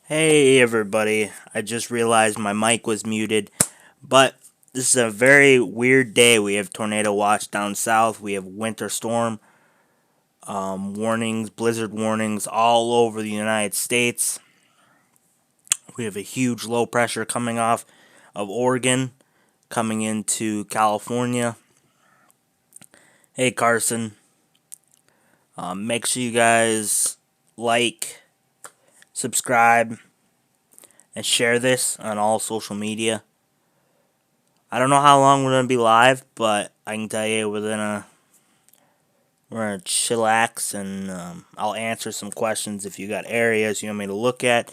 Hey everybody, I just realized my mic was muted, but this is a very weird day. We have tornado watch down south, we have winter storm warnings, blizzard warnings all over the United States. We have a huge low pressure coming off of Oregon, coming into California. Hey Carson, make sure you guys like, subscribe, and share this on all social media. I don't know how long we're gonna be live, but I can tell you we're gonna chillax and I'll answer some questions. If you got areas you want me to look at,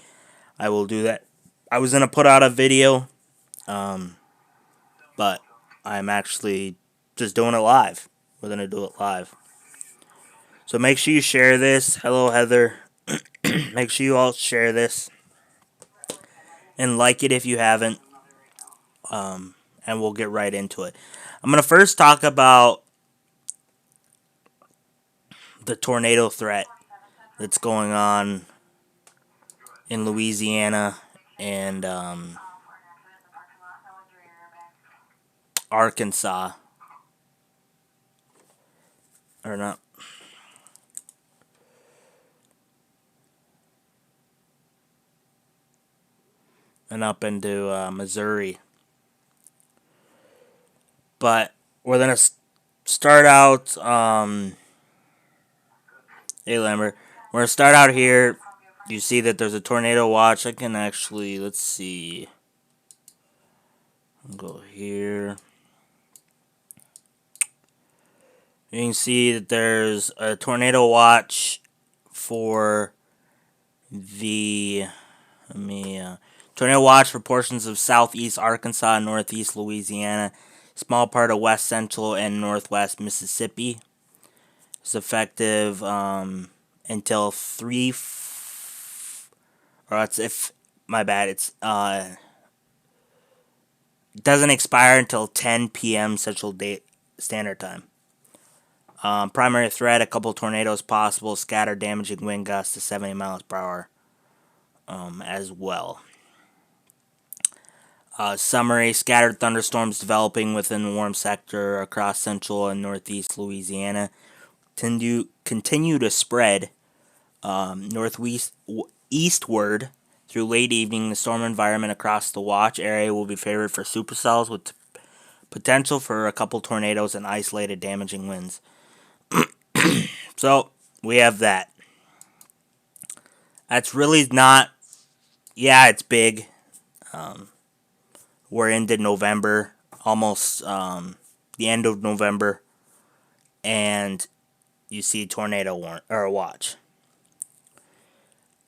I will do that. I was gonna put out a video, but I'm actually just doing it live. We're gonna do it live. So make sure you share this. Hello, Heather. Make sure you all share this and like it if you haven't. And we'll get right into it. I'm gonna first talk about the tornado threat that's going on in Louisiana and Arkansas. Or not. And up into Missouri. But we're going to start out. Hey, Lambert. We're going to start out here. You see that there's a tornado watch. I can actually, let's see. I'll go here. You can see that there's a tornado watch for the. Tornado watch for portions of southeast Arkansas and northeast Louisiana, small part of west central and northwest Mississippi. It's effective until or it's if my bad. It's it doesn't expire until 10 p.m. Central Standard Time. Primary threat: a couple tornadoes possible, scattered damaging wind gusts to 70 miles per hour. As well. Summary: scattered thunderstorms developing within the warm sector across central and northeast Louisiana continue to spread eastward through late evening. The storm environment across the watch area will be favored for supercells with potential for a couple tornadoes and isolated damaging winds. So we have that. That's really not. Yeah, it's big. We're into November, almost the end of November, and you see tornado watch.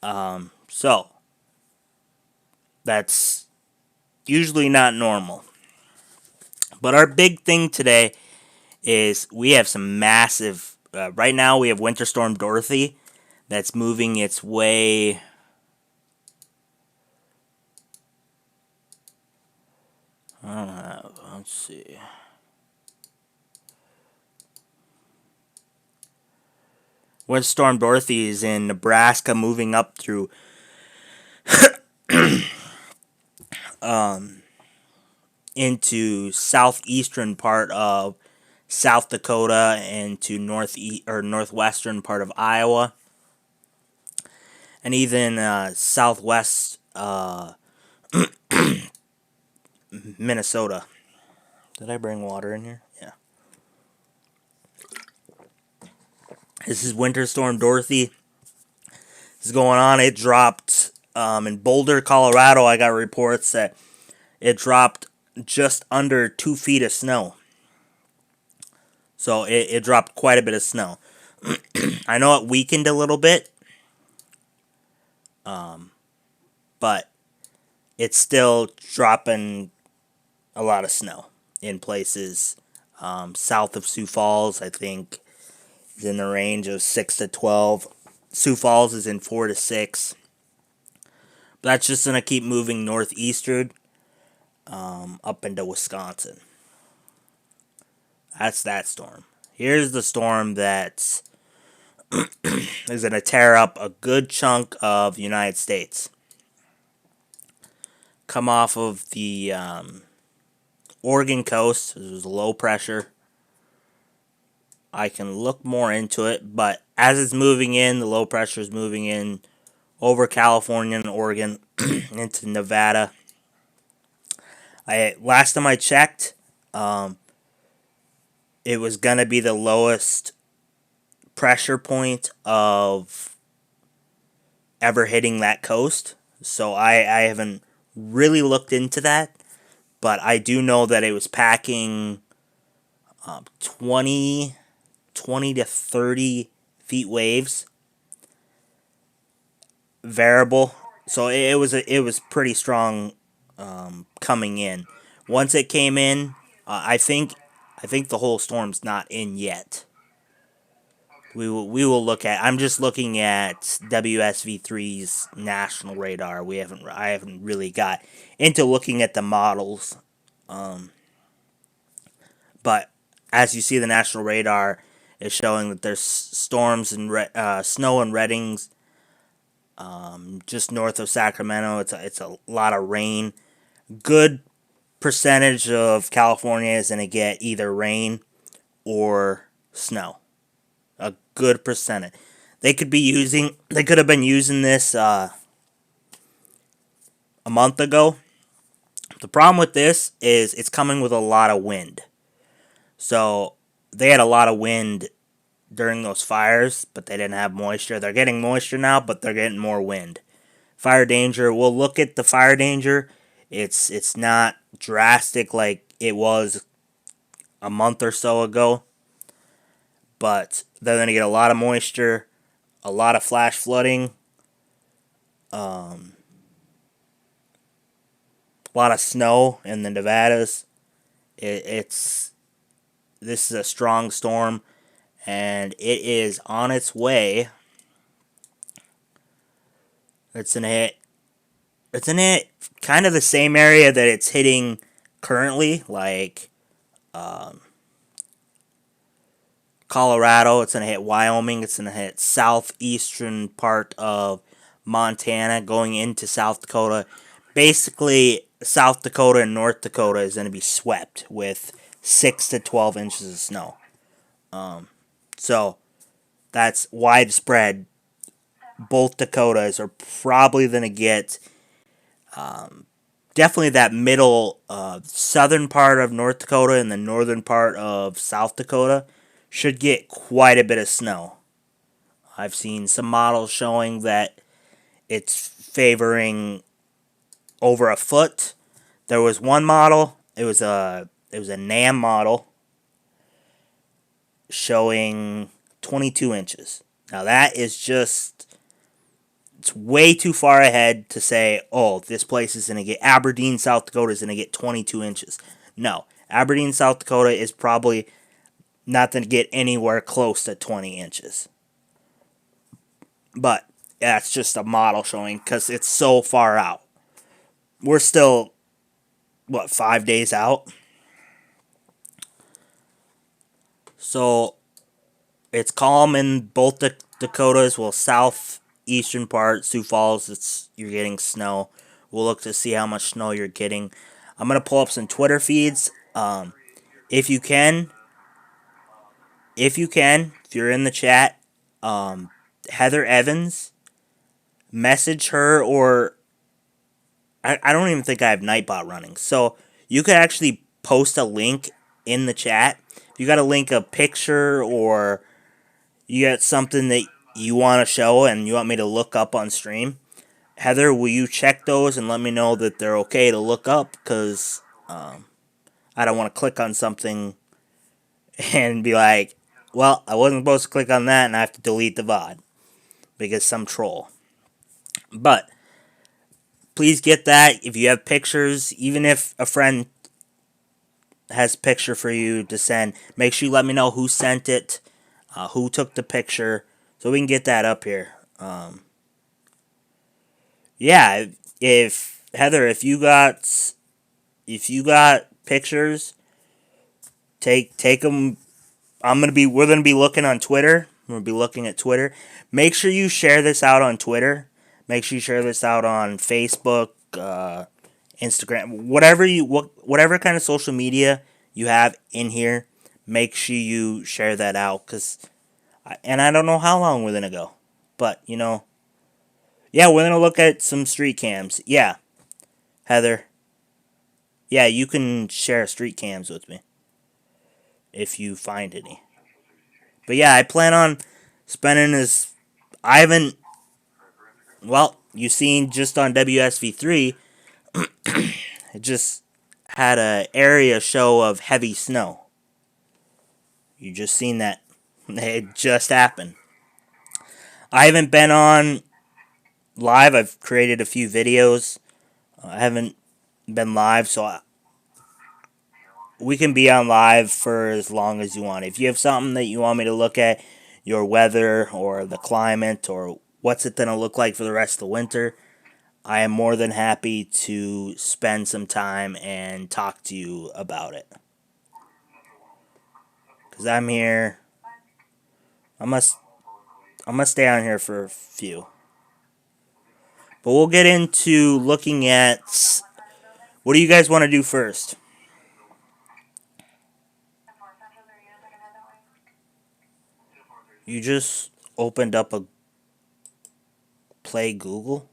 So that's usually not normal. But our big thing today is we have some massive. Right now, we have Winter Storm Dorothy that's moving its way. Let's see. Winter Storm Dorothy is in Nebraska, moving up through into southeastern part of South Dakota and to northwestern part of Iowa, and even southwest Minnesota. Did I bring water in here? Yeah. This is Winter Storm Dorothy. This is going on. It dropped in Boulder, Colorado. I got reports that it dropped just under 2 feet of snow. So it dropped quite a bit of snow. I know it weakened a little bit, but it's still dropping a lot of snow in places south of Sioux Falls. I think is in the range of 6 to 12. Sioux Falls is in 4 to 6. But that's just going to keep moving northeastward up into Wisconsin. That's that storm. Here's the storm that is going to tear up a good chunk of the United States. come off of the Oregon coast. It was low pressure. I can look more into it, but as it's moving in, the low pressure is moving in over California and Oregon into Nevada. Last time I checked, it was gonna be the lowest pressure point of ever hitting that coast. So I haven't really looked into that, but I do know that it was packing 20 to 30 feet waves, variable. So it was pretty strong coming in. Once it came in, I think the whole storm's not in yet. We will look at. I'm just looking at WSV3's national radar. I haven't really got into looking at the models. But as you see, the national radar is showing that there's storms and snow and Reddings just north of Sacramento. It's a lot of rain. Good percentage of California is going to get either rain or snow. A good percentage. They could have been using this a month ago. The problem with this is it's coming with a lot of wind. So they had a lot of wind during those fires, but they didn't have moisture. They're getting moisture now, but they're getting more wind. Fire danger, we'll look at the fire danger. It's not drastic like it was a month or so ago, but they're going to get a lot of moisture, a lot of flash flooding, a lot of snow in the Nevadas. This is a strong storm, and it is on its way. It's in kind of the same area that it's hitting currently, like Colorado. It's going to hit Wyoming. It's going to hit southeastern part of Montana, going into South Dakota. Basically, South Dakota and North Dakota is going to be swept with 6 to 12 inches of snow. So that's widespread. Both Dakotas are probably going to get definitely that middle southern part of North Dakota and the northern part of South Dakota should get quite a bit of snow. I've seen some models showing that it's favoring over a foot. There was one model, it was a NAM model showing 22 inches. Now that is just, it's way too far ahead to say, oh, this place is going to get, Aberdeen, South Dakota is going to get 22 inches. No, Aberdeen, South Dakota is probably not going to get anywhere close to 20 inches. But that's just a model showing because it's so far out. We're still, 5 days out? So it's calm in both the Dakotas. Well, southeastern part, Sioux Falls, you're getting snow. We'll look to see how much snow you're getting. I'm going to pull up some Twitter feeds. If you can, if you're in the chat, Heather Evans, message her, or I don't even think I have Nightbot running. So you could actually post a link in the chat. If you got a link, a picture, or you got something that you want to show and you want me to look up on stream, Heather, will you check those and let me know that they're okay to look up? Because I don't want to click on something and be like, well, I wasn't supposed to click on that and I have to delete the VOD because some troll. But please get that. If you have pictures, even if a friend has a picture for you to send, make sure you let me know who sent it, who took the picture, so we can get that up here. Yeah, if Heather, if you got pictures, take them. We're gonna be looking on Twitter. We're gonna be looking at Twitter. Make sure you share this out on Twitter. Make sure you share this out on Facebook, Instagram, whatever kind of social media you have in here, make sure you share that out. And I don't know how long we're gonna go, but yeah, we're gonna look at some street cams. Yeah, Heather. Yeah, you can share street cams with me if you find any. But yeah, I plan on spending as I haven't. Well, you seen just on WSV3, it just had a area show of heavy snow. You just seen that. It just happened. I haven't been on live. I've created a few videos. I haven't been live, so we can be on live for as long as you want. If you have something that you want me to look at, your weather or the climate or what's it going to look like for the rest of the winter, I am more than happy to spend some time and talk to you about it. Because I'm here. I must stay on here for a few. But we'll get into looking at what do you guys want to do first? You just opened up a Play Google.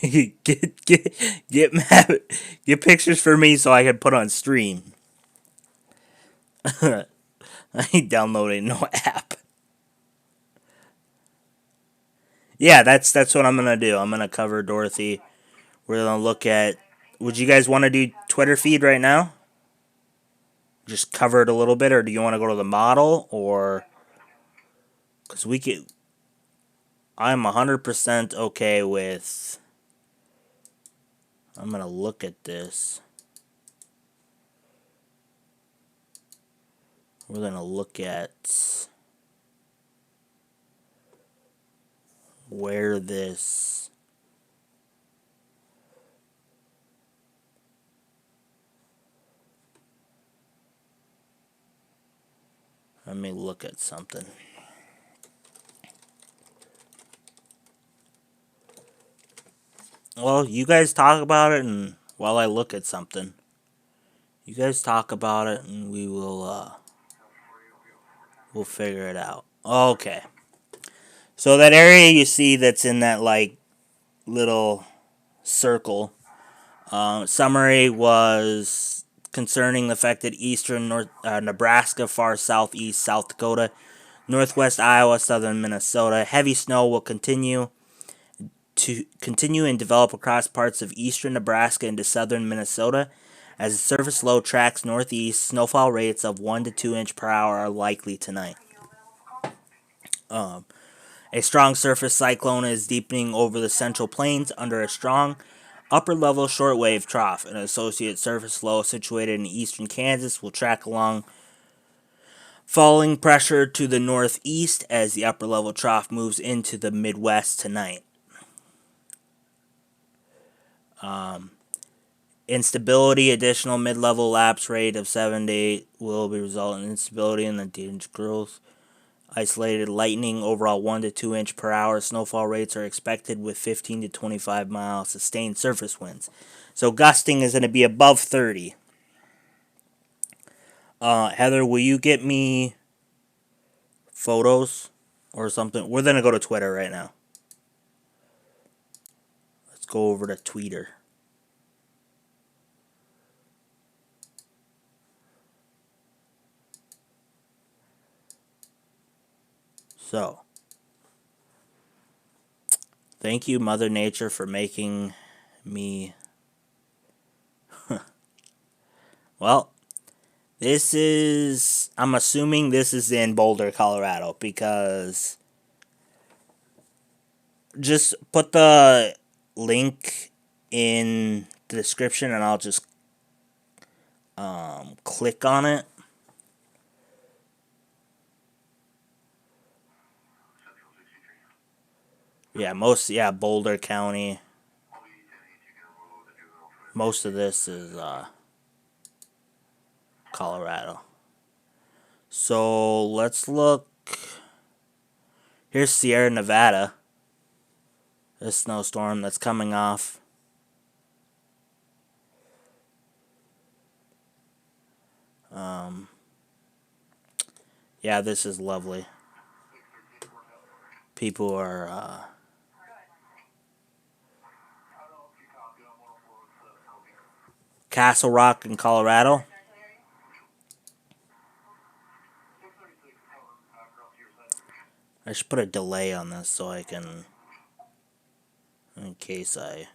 get map, get pictures for me so I can put on stream. I ain't downloading no app. Yeah, that's what I'm gonna do. I'm gonna cover Dorothy. We're gonna look at. Would you guys want to do Twitter feed right now? Just cover it a little bit, or do you want to go to the model, or because we could? I'm 100% okay with. I'm gonna look at this. We're gonna look at where this. Let me look at something. Well, you guys talk about it, and while I look at something, you guys talk about it, and we'll figure it out. Okay. So that area you see that's in that like little circle, summary was concerning the fact that eastern North Nebraska, far southeast South Dakota, northwest Iowa, southern Minnesota, heavy snow will continue and develop across parts of eastern Nebraska into southern Minnesota. As the surface low tracks northeast, snowfall rates of 1 to 2 inch per hour are likely tonight. A strong surface cyclone is deepening over the Central Plains under a strong upper-level shortwave trough. An associated surface low situated in eastern Kansas will track along falling pressure to the northeast as the upper-level trough moves into the Midwest tonight. Instability, additional mid-level lapse rate of 7 to 8 will be resulting in instability in the damage growth. Isolated lightning, overall 1 to 2 inch per hour. Snowfall rates are expected with 15 to 25 mile sustained surface winds. So gusting is going to be above 30. Heather, will you get me photos or something? We're going to go to Twitter right now. Let's go over to Twitter. So, thank you, Mother Nature, for making me. Well, this is. I'm assuming this is in Boulder, Colorado, because. Just put the link in the description and I'll just click on it. Yeah, Boulder County. Most of this is Colorado. So let's look. Here's Sierra Nevada. this snowstorm that's coming off. Yeah, this is lovely. People are Castle Rock in Colorado. I should put a delay on this so I can, in case I...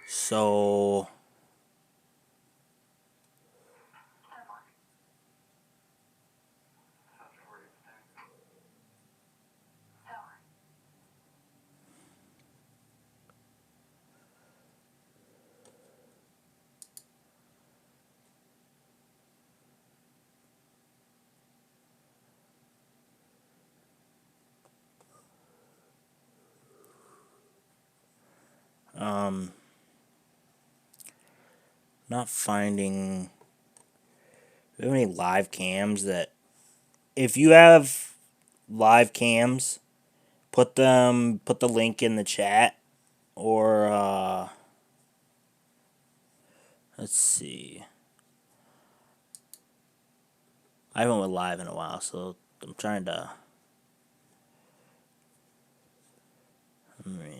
So... not finding... Do you have any live cams that... If you have live cams, put the link in the chat, or let's see. I haven't went live in a while, so I'm trying to... Let me,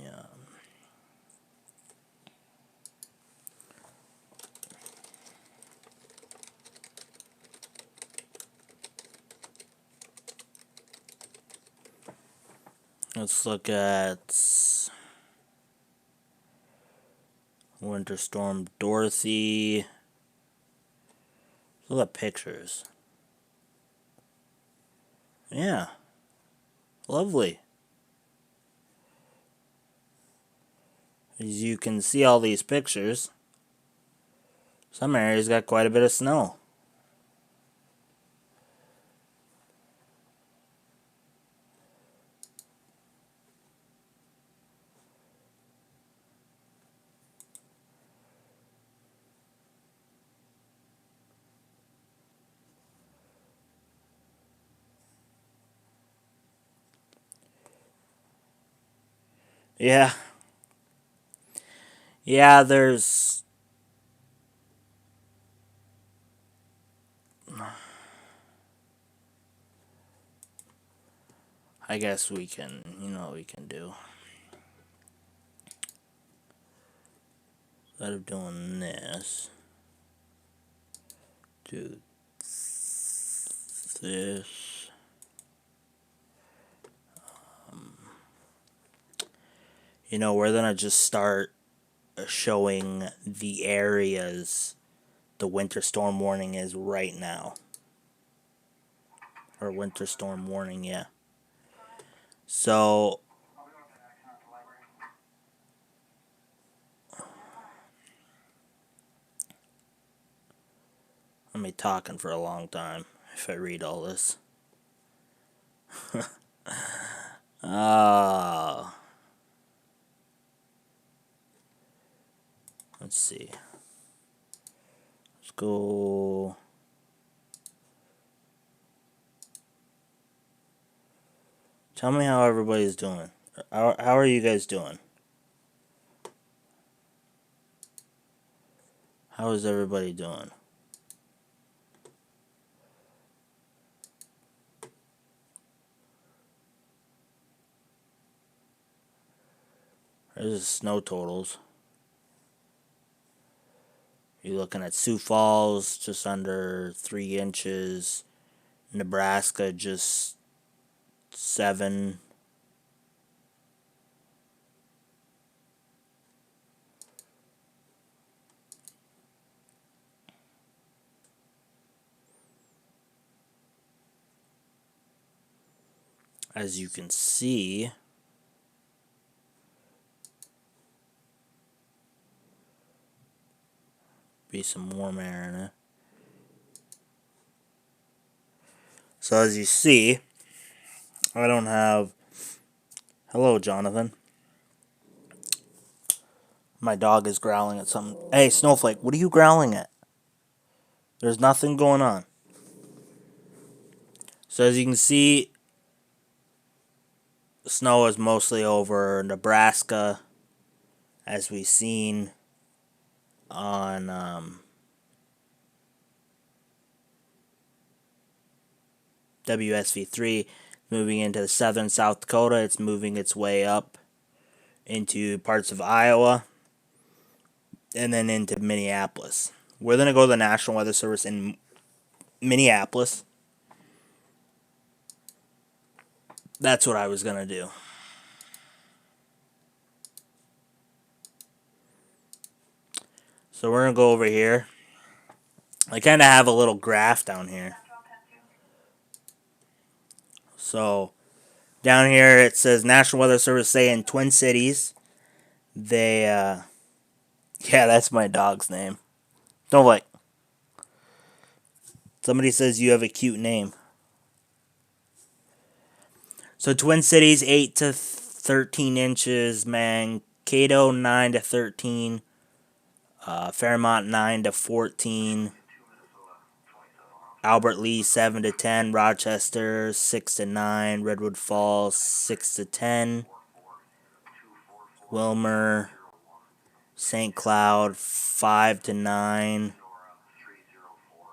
let's look at Winter Storm Dorothy. Look at pictures. Yeah. Lovely. As you can see all these pictures, some areas got quite a bit of snow. Yeah. Yeah, there's... I guess we can, you know what we can do. Instead of doing this, do this. You know, we're gonna just start showing the areas the winter storm warning is right now. Or winter storm warning, yeah. So... I'm gonna be talking for a long time if I read all this. Let's see. Let's go... Tell me how everybody's doing. How are you guys doing? How is everybody doing? There's the snow totals. You're looking at Sioux Falls, just under 3 inches. Nebraska, just 7. as you can see, be some warm air in it. So as you see, I don't have... Hello, Jonathan. My dog is growling at something. Hey, Snowflake, what are you growling at? There's nothing going on. So as you can see, snow is mostly over Nebraska, as we've seen on WSV3, moving into southern South Dakota. It's moving its way up into parts of Iowa and then into Minneapolis. We're going to go to the National Weather Service in Minneapolis. That's what I was going to do. So we're going to go over here. I kind of have a little graph down here. So down here it says National Weather Service say in Twin Cities, they, yeah, that's my dog's name. Don't like. Somebody says you have a cute name. So Twin Cities 8 to 13 inches, Mankato 9 to 13, Fairmont 9 to 14, Albert Lea 7 to 10, Rochester 6 to 9, Redwood Falls 6 to 10, Wilmer, St. Cloud 5 to 9.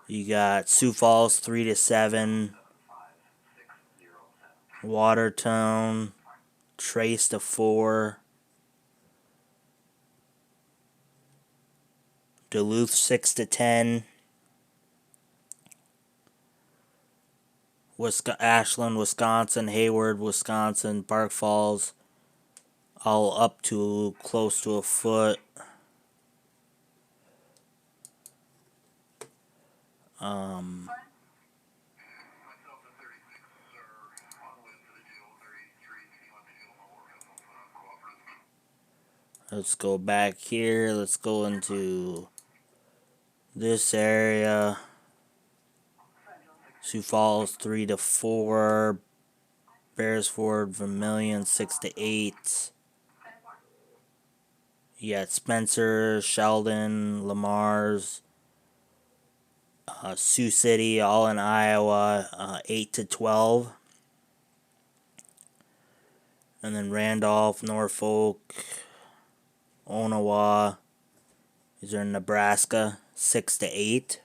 You got Sioux Falls 3 to 7, Watertown, Trace to 4, Duluth 6 to 10, Ashland, Wisconsin, Hayward, Wisconsin, Park Falls, all up to close to a foot. Let's go back here. Let's go into this area. Sioux Falls 3 to 4, Beresford, Vermilion 6 to 8. You got Spencer, Sheldon, Lamar's, Sioux City, all in Iowa, 8 to 12. And then Randolph, Norfolk, Onawa, these are in Nebraska, 6 to 8.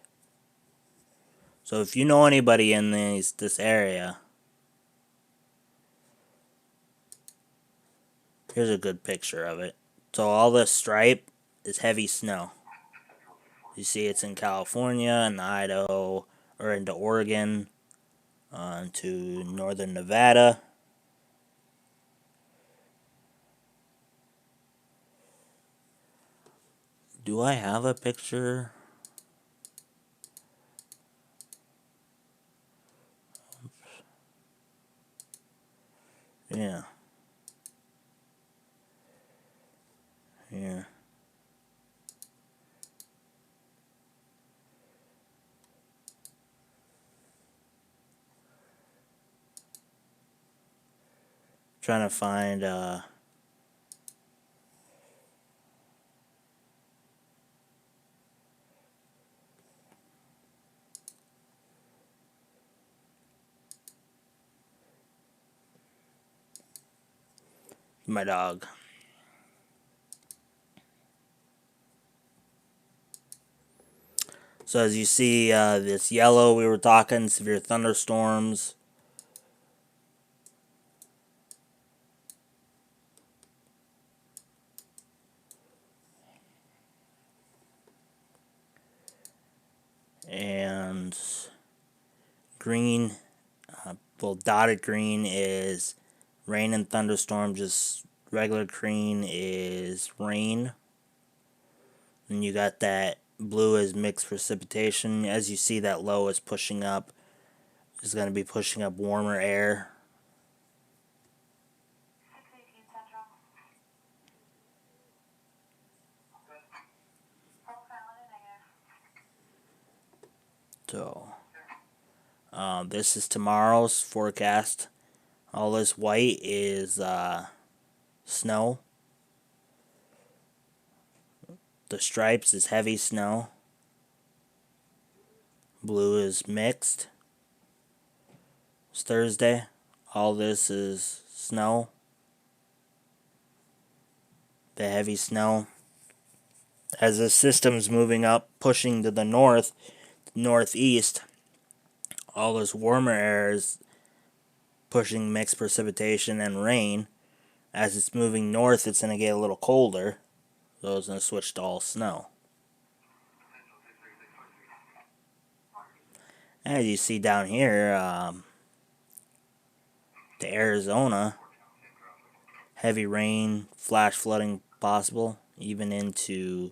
So if you know anybody in this area, here's a good picture of it. So all this stripe is heavy snow. You see it's in California and Idaho, or into Oregon, into northern Nevada. Do I have a picture? Yeah. Yeah. Trying to find my dog. So as you see, this yellow, we were talking severe thunderstorms. And green, well, dotted green is rain and thunderstorm. Just regular green is rain. And you got that blue is mixed precipitation. As you see, that low is pushing up. It's going to be pushing up warmer air. So, this is tomorrow's forecast. All this white is snow. The stripes is heavy snow. Blue is mixed. It's Thursday. All this is snow. The heavy snow. As the system's moving up, pushing to the northeast, all this warmer air is pushing mixed precipitation and rain. As it's moving north, it's going to get a little colder. So it's going to switch to all snow. As you see down here, to Arizona, heavy rain, flash flooding possible, even into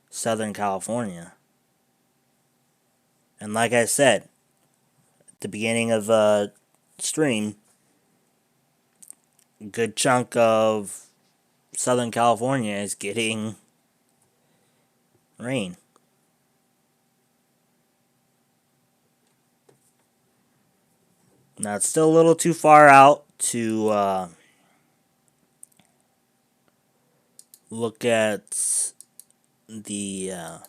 Southern California. And like I said, at the beginning of the stream, a good chunk of Southern California is getting rain. Now it's still a little too far out to look at the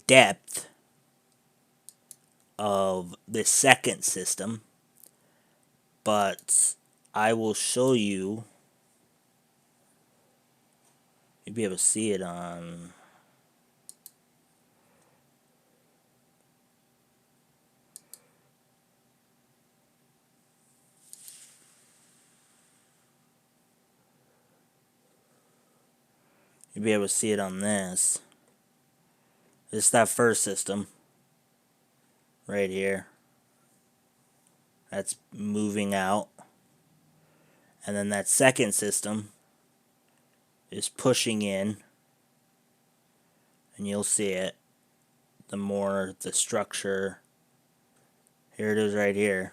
depth of the second system, but I will show you. You'll be able to see it on. You'll be able to see it on this. This is that first system. Right here. That's moving out. And then that second system is pushing in. And you'll see it. The more the structure. Here it is right here.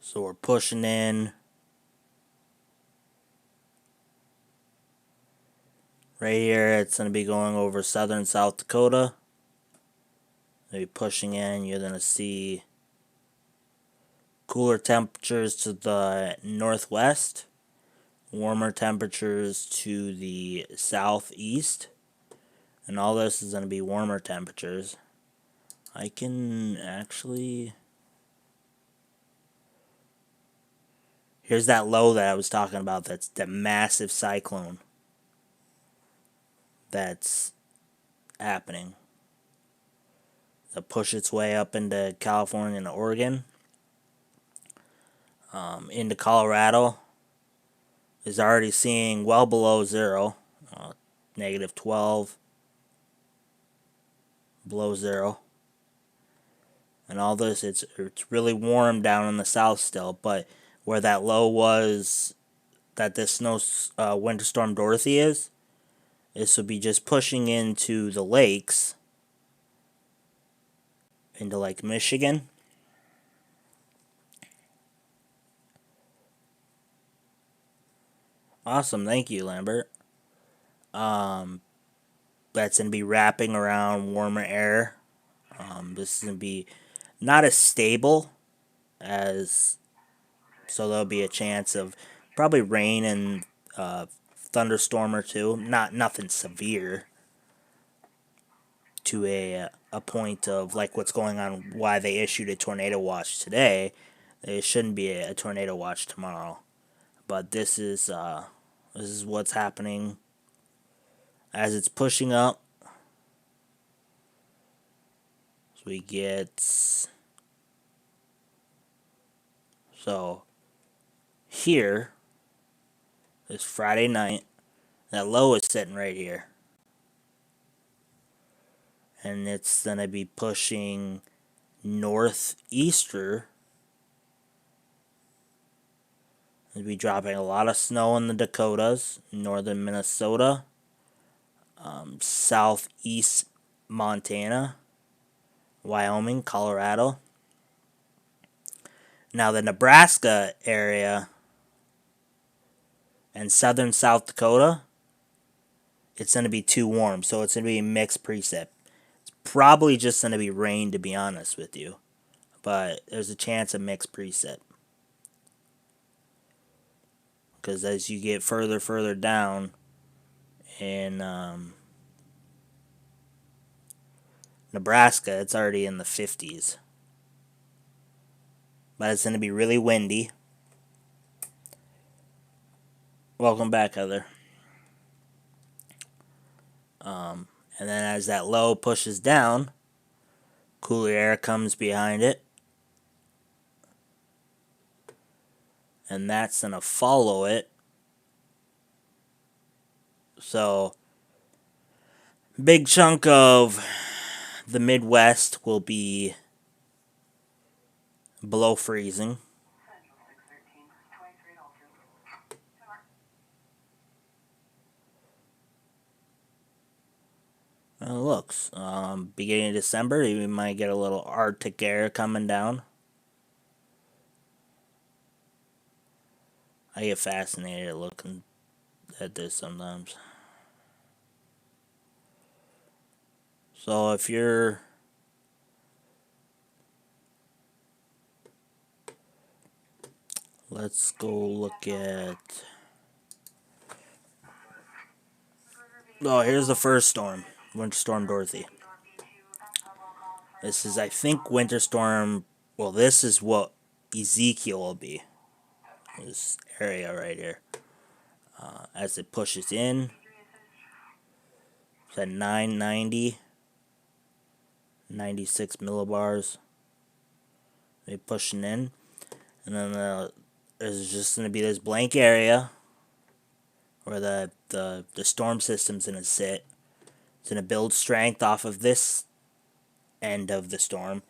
So we're pushing in. Right here, it's going to be going over southern South Dakota. Maybe pushing in, you're going to see cooler temperatures to the northwest, warmer temperatures to the southeast, and all this is going to be warmer temperatures. I can actually... Here's that low that I was talking about. That's the massive cyclone that's happening. It'll push its way up into California and Oregon. Into Colorado is already seeing well below zero. Negative 12. Below zero. And all this, it's really warm down in the south still, but where that low was that this winter storm Dorothy is, this will be just pushing into the lakes, into Lake Michigan. Awesome, thank you, Lambert. That's going to be wrapping around warmer air. This is going to be not as stable as, so there'll be a chance of probably rain and thunderstorm or two. Nothing severe to a point of like what's going on, why they issued a tornado watch today. There shouldn't be a tornado watch tomorrow. But this is what's happening as it's pushing up. So we get, so here, this Friday night, that low is sitting right here. And it's going to be pushing northeaster. It'll be dropping a lot of snow in the Dakotas, northern Minnesota, southeast Montana, Wyoming, Colorado. Now the Nebraska area and southern South Dakota, it's going to be too warm. So it's going to be mixed precip. It's probably just going to be rain, to be honest with you. But there's a chance of mixed precip. Because as you get further down in Nebraska, it's already in the 50s. But it's going to be really windy. Welcome back, Heather. And then as that low pushes down, cooler air comes behind it. And that's going to follow it. So, big chunk of the Midwest will be below freezing. Looks, beginning of December, you might get a little Arctic air coming down. I get fascinated looking at this sometimes. So if you're let's go look at here's the first storm. Winter Storm Dorothy. This is, I think, Winter Storm. Well, this is what Ezekiel will be. This area right here. As it pushes in, it's at 990, 96 millibars. They're pushing in. And then there's just going to be this blank area where the storm system's going to sit. It's going to build strength off of this end of the storm.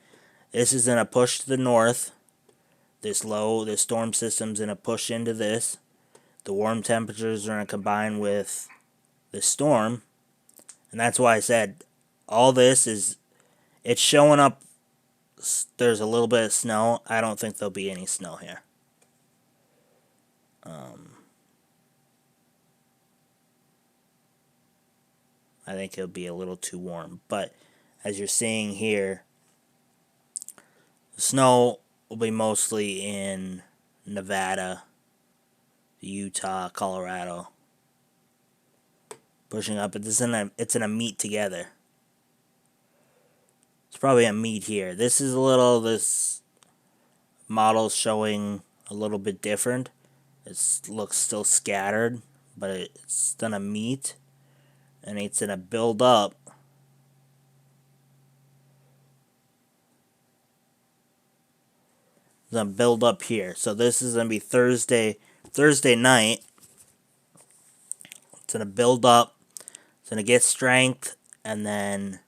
This is going to push to the north. This storm system's going to push into this. The warm temperatures are going to combine with the storm. And that's why I said all this is, it's showing up. There's a little bit of snow. I don't think there'll be any snow here. I think it'll be a little too warm. But as you're seeing here, the snow will be mostly in Nevada, Utah, Colorado. Pushing up, it's in a meet together. It's probably a meet here. This model's showing a little bit different. It looks still scattered, but it's gonna meet, and it's gonna build up. It's gonna build up here. So this is gonna be Thursday night. It's gonna build up. It's gonna get strength, and then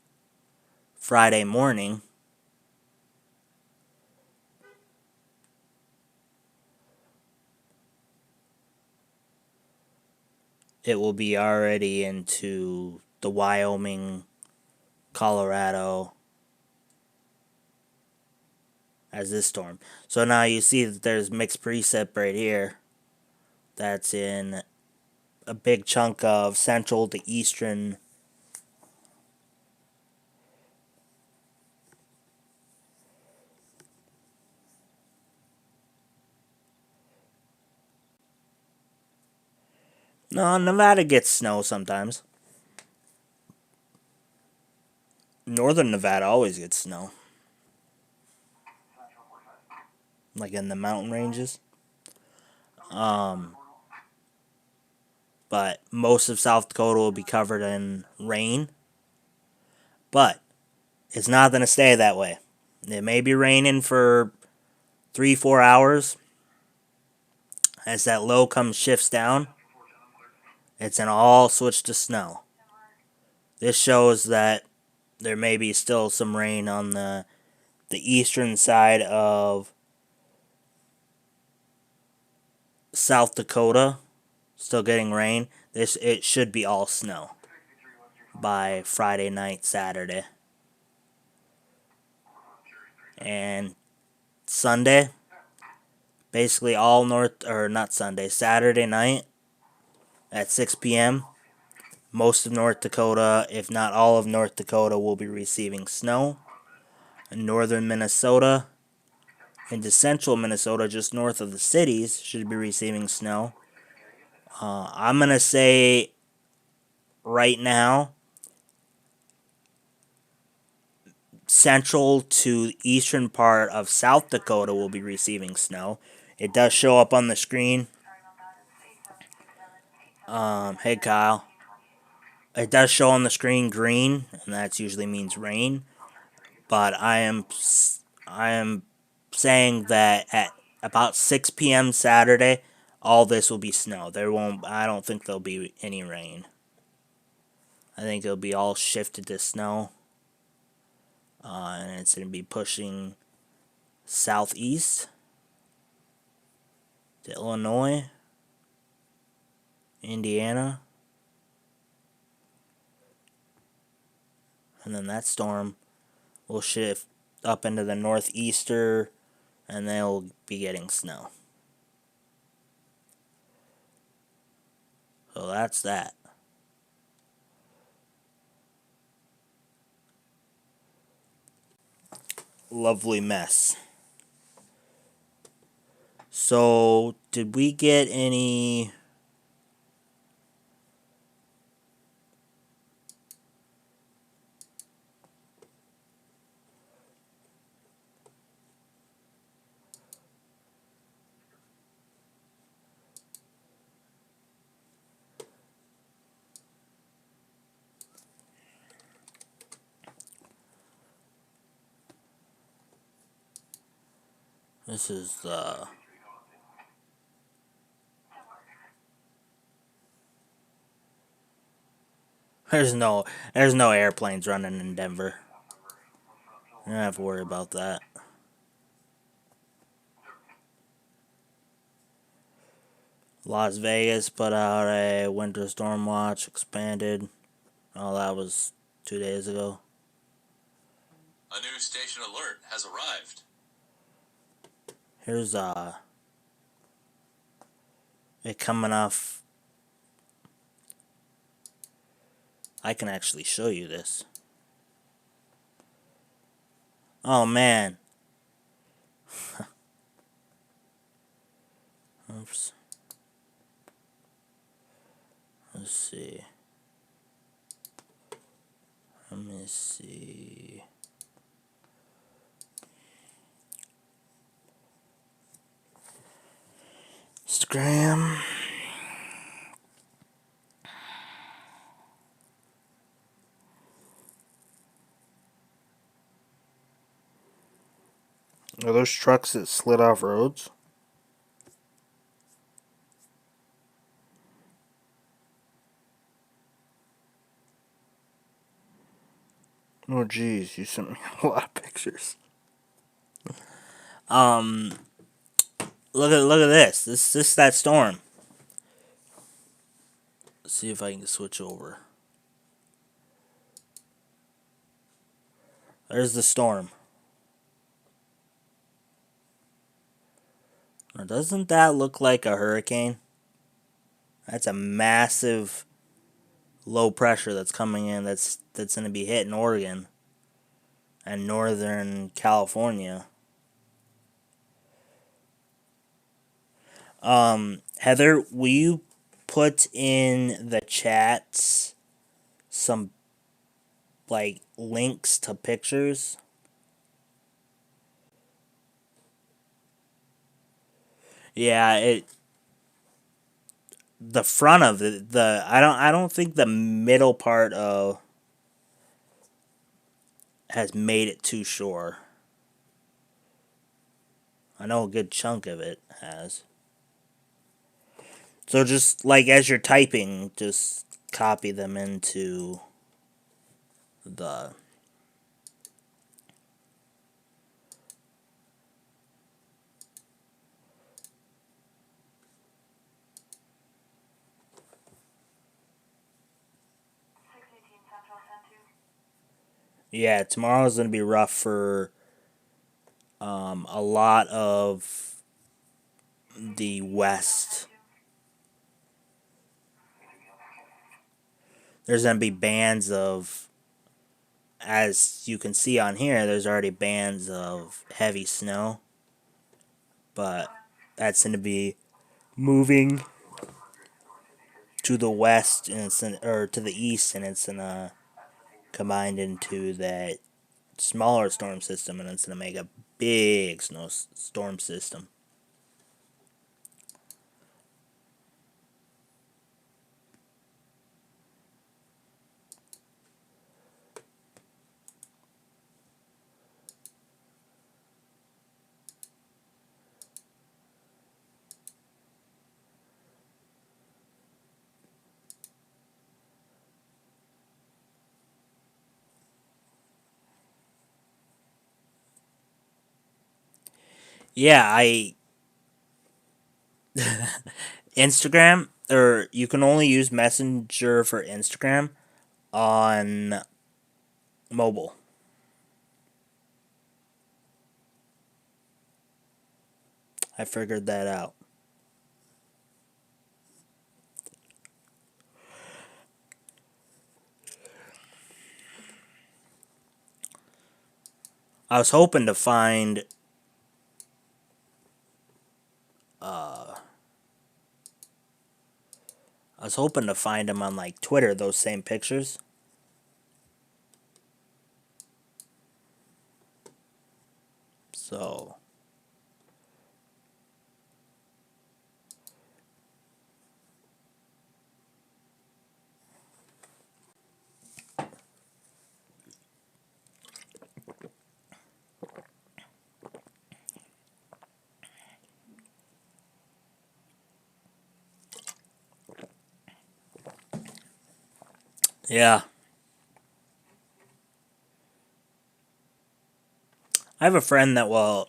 Friday morning, it will be already into the Wyoming, Colorado, as this storm. So now you see that there's mixed precip right here. That's in a big chunk of central to eastern. No, Nevada gets snow sometimes. Northern Nevada always gets snow. Like in the mountain ranges. But most of South Dakota will be covered in rain. But it's not going to stay that way. It may be raining for 3-4 hours. As that low shifts down, it's going to all switch to snow. This shows that there may be still some rain on the eastern side of South Dakota. Still getting rain. It should be all snow by Friday night, Saturday. And Sunday, basically all Saturday night, at 6 p.m. Most of North Dakota, if not all of North Dakota, will be receiving snow. In northern Minnesota into central Minnesota, just north of the cities, should be receiving snow. I'm going to say right now, central to eastern part of South Dakota will be receiving snow. It does show up on the screen. Hey Kyle. It does show on the screen green, and that usually means rain. But I am saying that at about 6 p.m. Saturday, all this will be snow. I don't think there'll be any rain. I think it'll be all shifted to snow. And it's going to be pushing southeast to Illinois, Indiana. And then that storm will shift up into the northeaster, and they'll be getting snow. So that's that. Lovely mess. So, did we get any... This is the... There's no airplanes running in Denver. You don't have to worry about that. Las Vegas put out a winter storm watch, expanded. Oh, that was 2 days ago. A new station alert has arrived. Here's it coming off. I can actually show you this. Oh man. Oops. Let's see. Let me see. Instagram. Are those trucks that slid off roads? Oh geez, you sent me a lot of pictures. Look at this. This is that storm. Let's see if I can switch over. There's the storm. Now, doesn't that look like a hurricane? That's a massive low pressure that's coming in. That's going to be hitting Oregon and northern California. Heather, will you put in the chats some like links to pictures? Yeah, the front of the I don't think the middle part of has made it too shore. I know a good chunk of it has. So just like as you're typing, just copy them into the Yeah, tomorrow's gonna be rough for a lot of the west. there's going to be bands of, as you can see on here, there's already bands of heavy snow. But that's going to be moving to the west, and or to the east, and it's going to combine into that smaller storm system, and it's going to make a big storm system. Yeah, Instagram, or you can only use Messenger for Instagram on mobile. I figured that out. I was hoping to find them on like Twitter, those same pictures. So yeah. I have a friend that would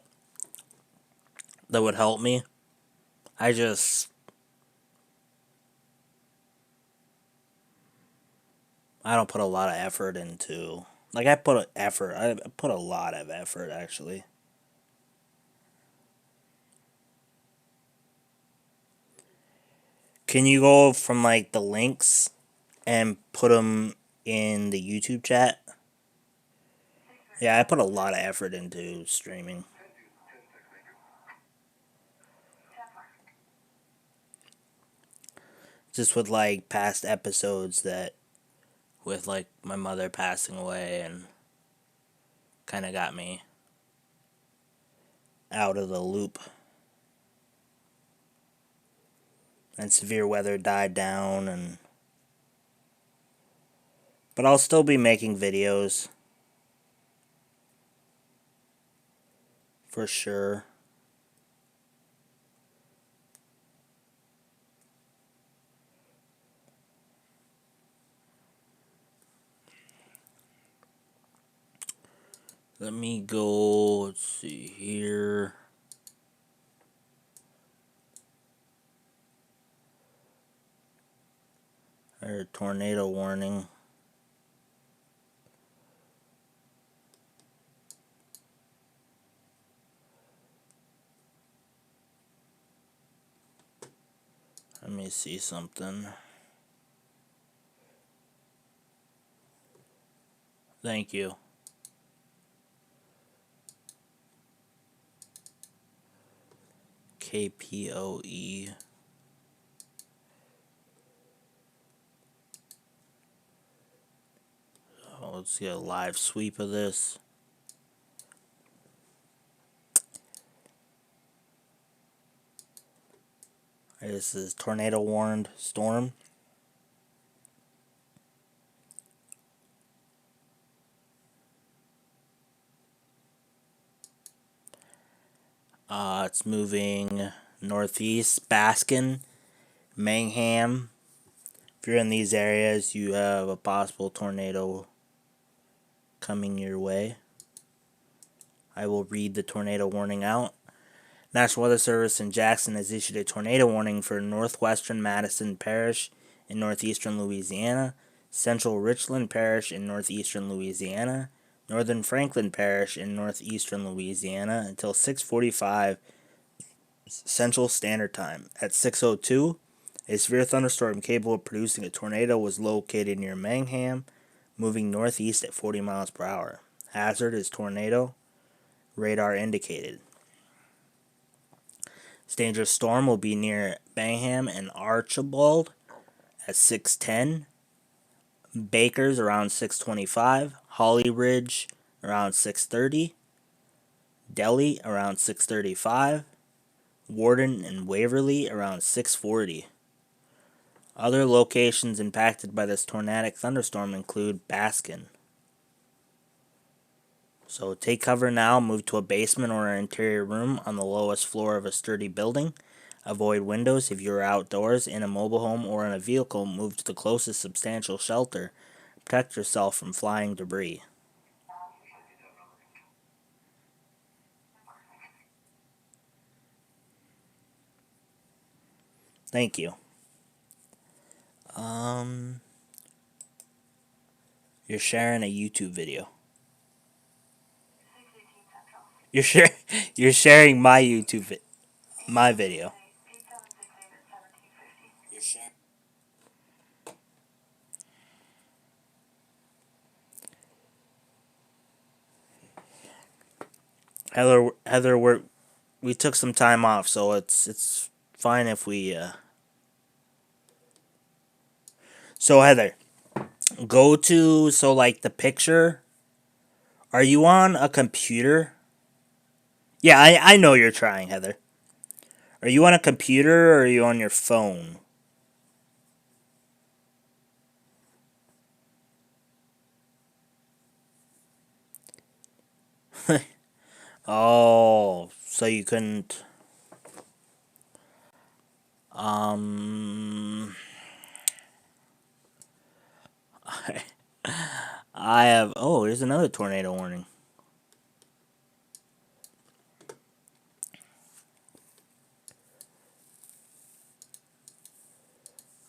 help me. I don't put a lot of effort into, like, I put a lot of effort, actually. Can you go from like the links and put them in the YouTube chat? Yeah, I put a lot of effort into streaming. Just with like past episodes with like my mother passing away, and kind of got me out of the loop. And severe weather died down, but I'll still be making videos for sure. Let me go, let's see here. There's a tornado warning. Let me see something. Thank you. KPOE. So let's get a live sweep of this. This is tornado warned storm. It's moving northeast, Baskin, Mangham. If you're in these areas, you have a possible tornado coming your way. I will read the tornado warning out. National Weather Service in Jackson has issued a tornado warning for northwestern Madison Parish in northeastern Louisiana, central Richland Parish in northeastern Louisiana, northern Franklin Parish in northeastern Louisiana until 6:45 Central Standard Time. At 6:02, A severe thunderstorm capable of producing a tornado was located near Mangham, moving northeast at 40 miles per hour. Hazard is tornado. Radar indicated. This dangerous storm will be near Mangham and Archibald at 6:10. Bakers around 6:25. Holly Ridge around 6:30. Delhi around 6:35. Warden and Waverly around 6:40. Other locations impacted by this tornadic thunderstorm include Baskin. So take cover now, move to a basement or an interior room on the lowest floor of a sturdy building. Avoid windows if you're outdoors, in a mobile home, or in a vehicle. Move to the closest substantial shelter. Protect yourself from flying debris. Thank you. You're sharing a YouTube video. You're sharing my my video. Heather, we took some time off, so it's fine if we. So Heather, go to like the picture. Are you on a computer? Yeah, I know you're trying, Heather. Are you on a computer or are you on your phone? Oh, so you couldn't. I have. Oh, here's another tornado warning.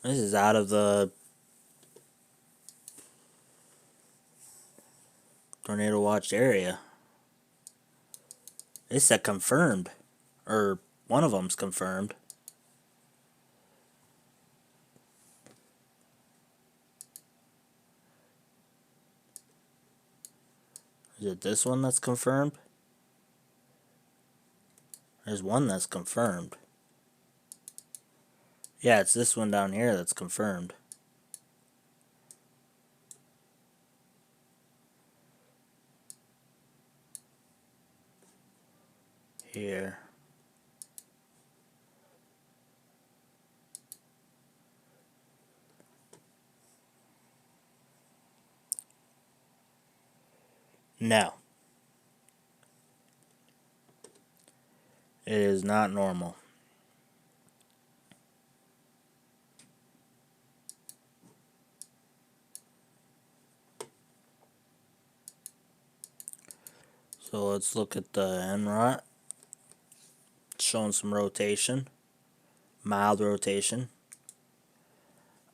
This is out of the tornado watch area. It's a confirmed, or one of them's confirmed. Is it this one that's confirmed? There's one that's confirmed. Yeah, it's this one down here that's confirmed. Here. No. It is not normal. So let's look at the NROT. It's showing some rotation. Mild rotation.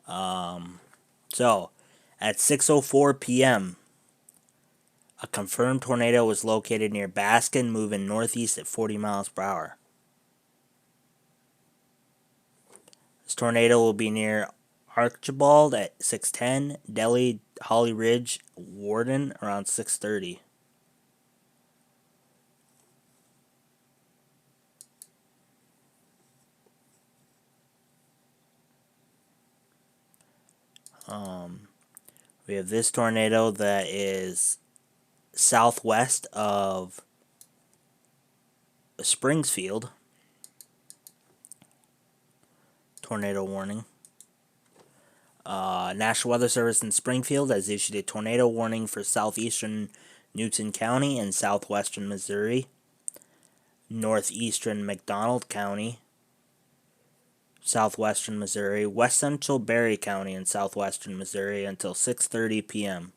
So, at 6:04 p.m., a confirmed tornado was located near Baskin, moving northeast at 40 miles per hour. This tornado will be near Archibald at 6:10, Delhi, Holly Ridge, Warden around 6:30. We have this tornado that is southwest of Springfield. Tornado warning. National Weather Service in Springfield has issued a tornado warning for southeastern Newton County and southwestern Missouri, northeastern McDonald County, southwestern Missouri, west central Berry County, and southwestern Missouri until 6:30 p.m.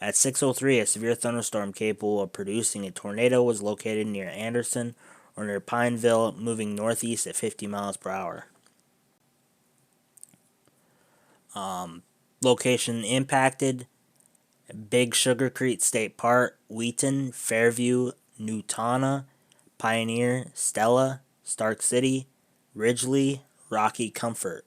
At 6:03, a severe thunderstorm capable of producing a tornado was located near Anderson or near Pineville, moving northeast at 50 miles per hour. Location impacted: Big Sugar Creek State Park, Wheaton, Fairview, Newtona, Pioneer, Stella, Stark City, Ridgely, Rocky Comfort.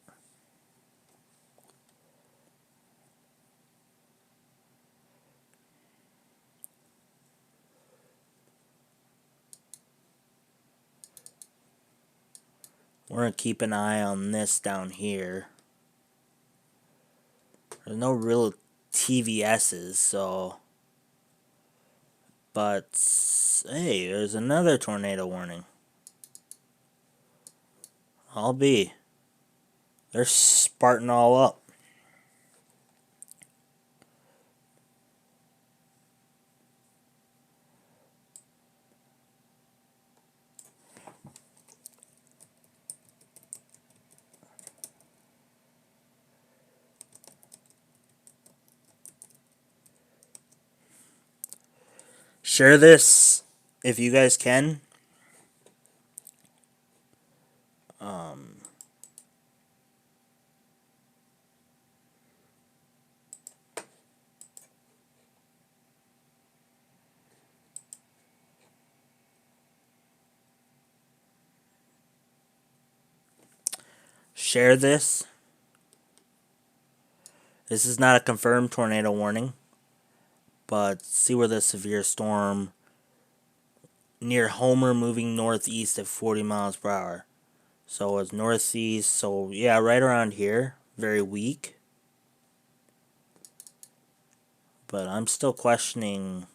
We're going to keep an eye on this down here. There's no real TVS's, so... But, hey, there's another tornado warning. I'll be. They're Spartan all up. Share this if you guys can. Share this. This is not a confirmed tornado warning, but see where the severe storm near Homer moving northeast at 40 miles per hour. So it's northeast, so yeah, right around here. Very weak. But I'm still questioning.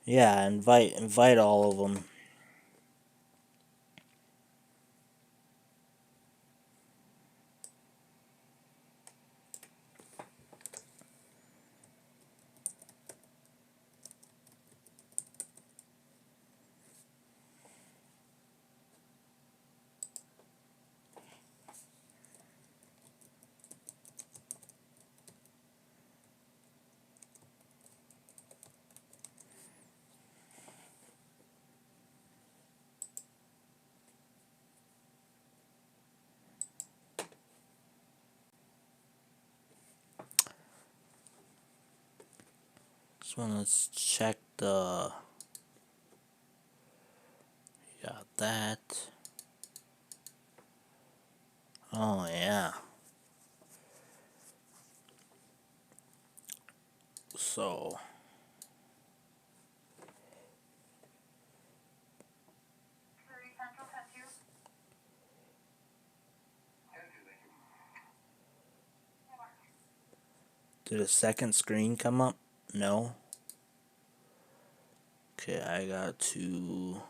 Yeah, invite all of them. So let's check the... Got that. Oh, yeah. So... Did a second screen come up? No. Okay, I got to...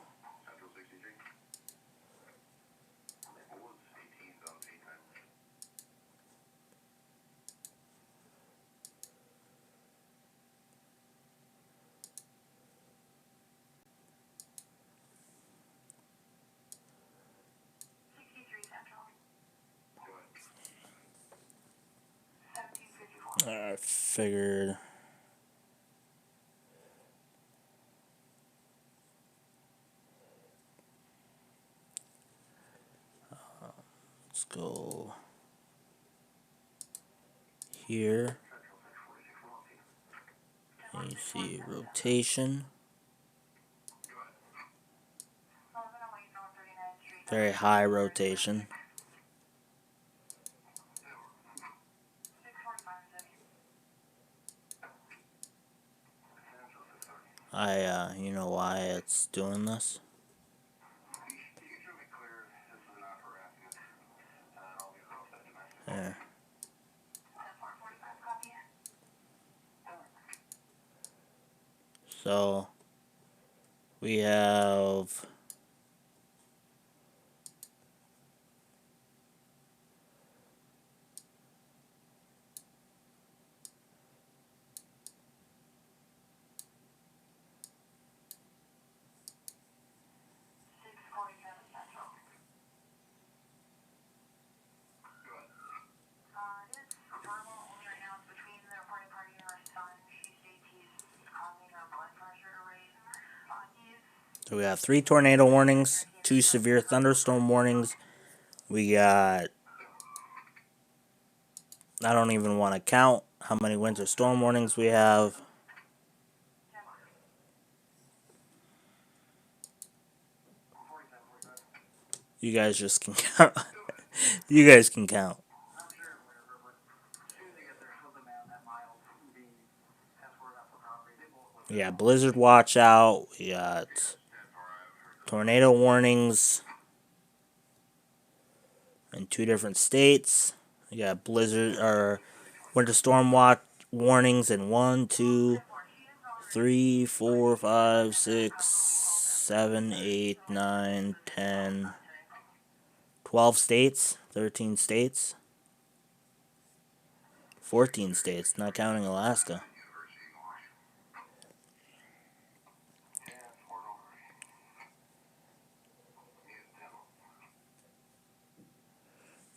I figured... Let's go... Here. You see rotation. Very high rotation. You know why it's doing this? There. So, we have... So we got 3 tornado warnings, 2 severe thunderstorm warnings. We got... I don't even want to count how many winter storm warnings we have. You guys just can count. You guys can count. We got blizzard watch out. We got tornado warnings in 2 different states. We got blizzard or winter storm watch warnings in 1, 2, 3, 4, 5, 6, 7, 8, 9, 10, 12 states, 13 states, 14 states, not counting Alaska.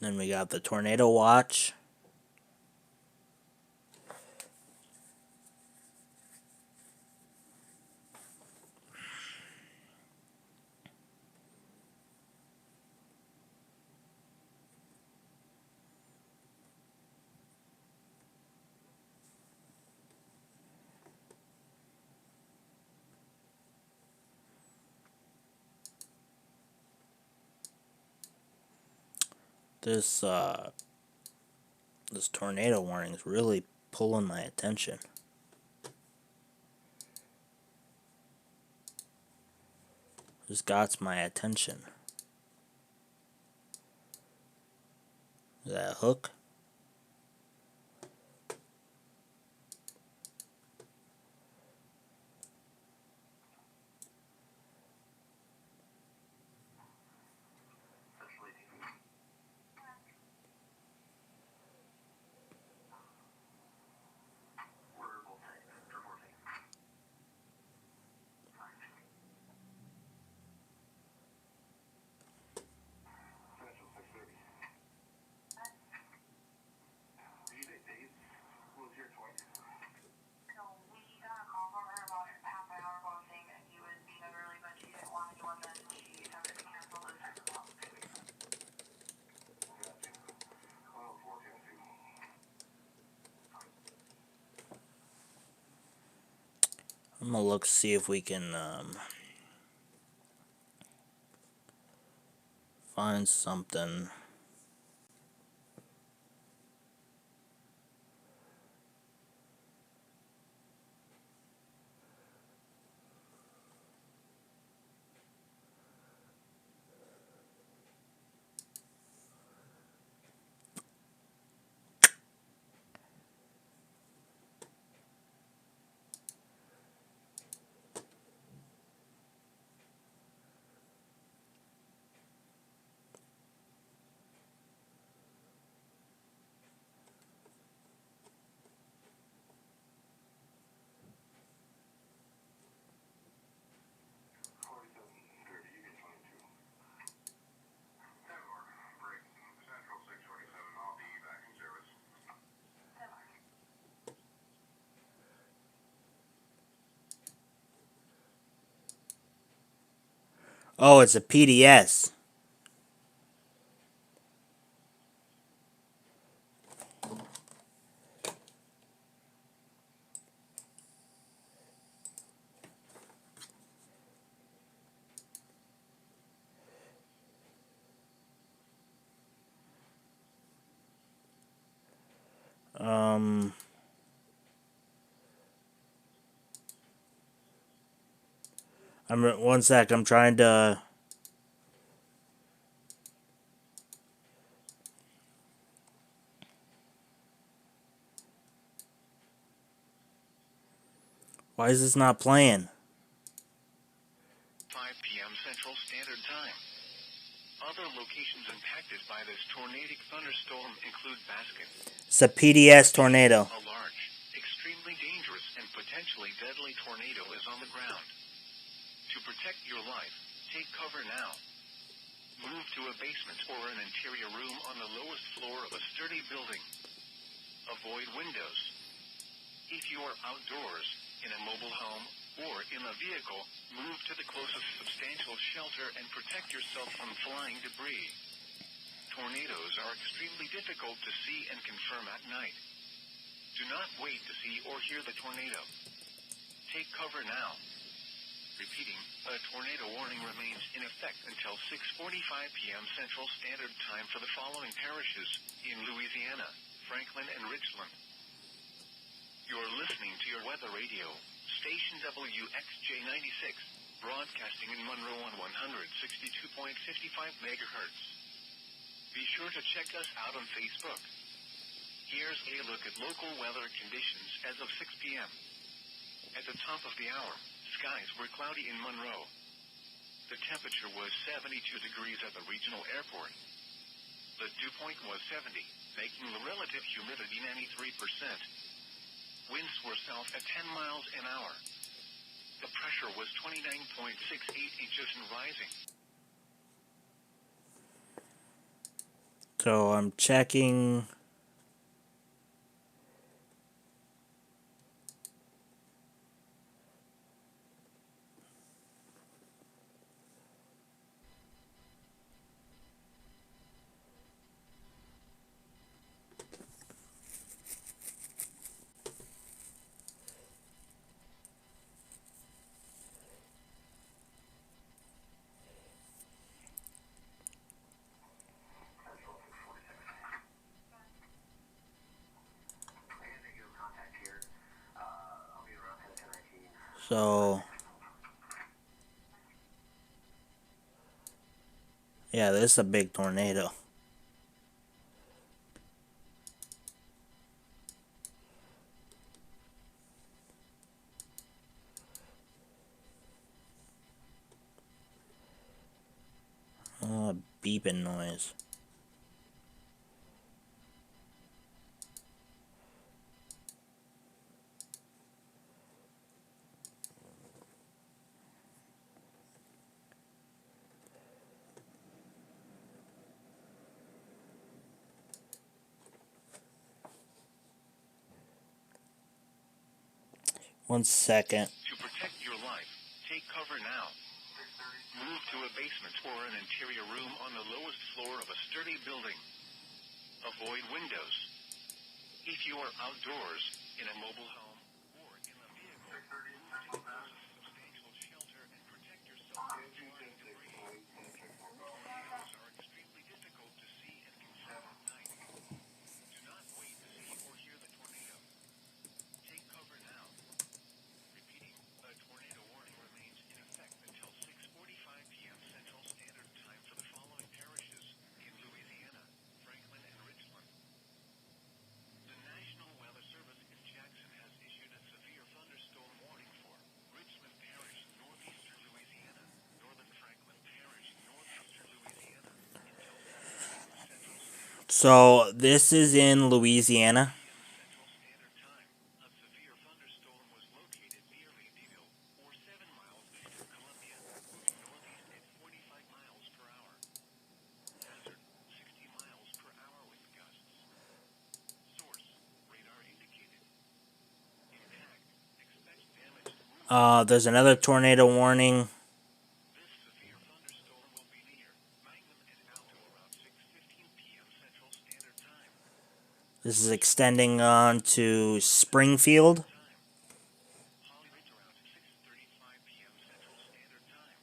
Then we got the tornado watch. This tornado warning is really pulling my attention. This got my attention. Is that a hook? I'm gonna look see if we can find something. Oh, it's a PDS. One sec. I'm trying to. Why is this not playing? 5 p.m. Central Standard Time. Other locations impacted by this tornadic thunderstorm include Baskin. It's a PDS tornado. A large, extremely dangerous, and potentially deadly tornado is on the ground. To protect your life, take cover now. Move to a basement or an interior room on the lowest floor of a sturdy building. Avoid windows. If you are outdoors, in a mobile home, or in a vehicle, move to the closest substantial shelter and protect yourself from flying debris. Tornadoes are extremely difficult to see and confirm at night. Do not wait to see or hear the tornado. Take cover now. Repeating, a tornado warning remains in effect until 6:45 p.m. Central Standard Time for the following parishes in Louisiana, Franklin, and Richland. You're listening to your weather radio, station WXJ96, broadcasting in Monroe on 162.55 megahertz. Be sure to check us out on Facebook. Here's a look at local weather conditions as of 6 p.m. At the top of the hour, skies were cloudy in Monroe. The temperature was 72 degrees at the regional airport. The dew point was 70, making the relative humidity 93%. Winds were south at 10 miles an hour. The pressure was 29.68 inches and rising. So I'm checking. So, yeah, this is a big tornado. Beeping noise. One second. To protect your life, take cover now. Move to a basement or an interior room on the lowest floor of a sturdy building. Avoid windows. If you are outdoors, in a mobile home, or in a vehicle, move to a place of substantial shelter and protect yourself from flying debris. Tornadoes are extremely difficult to see and can set at night. Do not wait to see or hear the tornado. Take cover now. Repeating, a tornado warning remains in effect until 6:45 p.m. Central Standard Time for the following parishes in Louisiana, Franklin, and Richland. The National Weather Service in Jackson has issued a severe thunderstorm warning for Richland Parish, northeastern Louisiana, northern Franklin Parish, northeastern Louisiana, until 7 p.m. Central Standard So, this is in Louisiana. Central Standard Time. A severe thunderstorm was located near Leadville, or 7 miles east of Columbia, moving northeast at 45 miles per hour. Hazard, 60 miles per hour with gusts. Source, radar indicated. Impact, expect damage to roof. There's another tornado warning. This severe thunderstorm will be near Magnum and Alto around 6:15 p.m. Central Standard Time. This is extending on to Springfield. Holly Ridge around 6:35 p.m. Central Standard Time.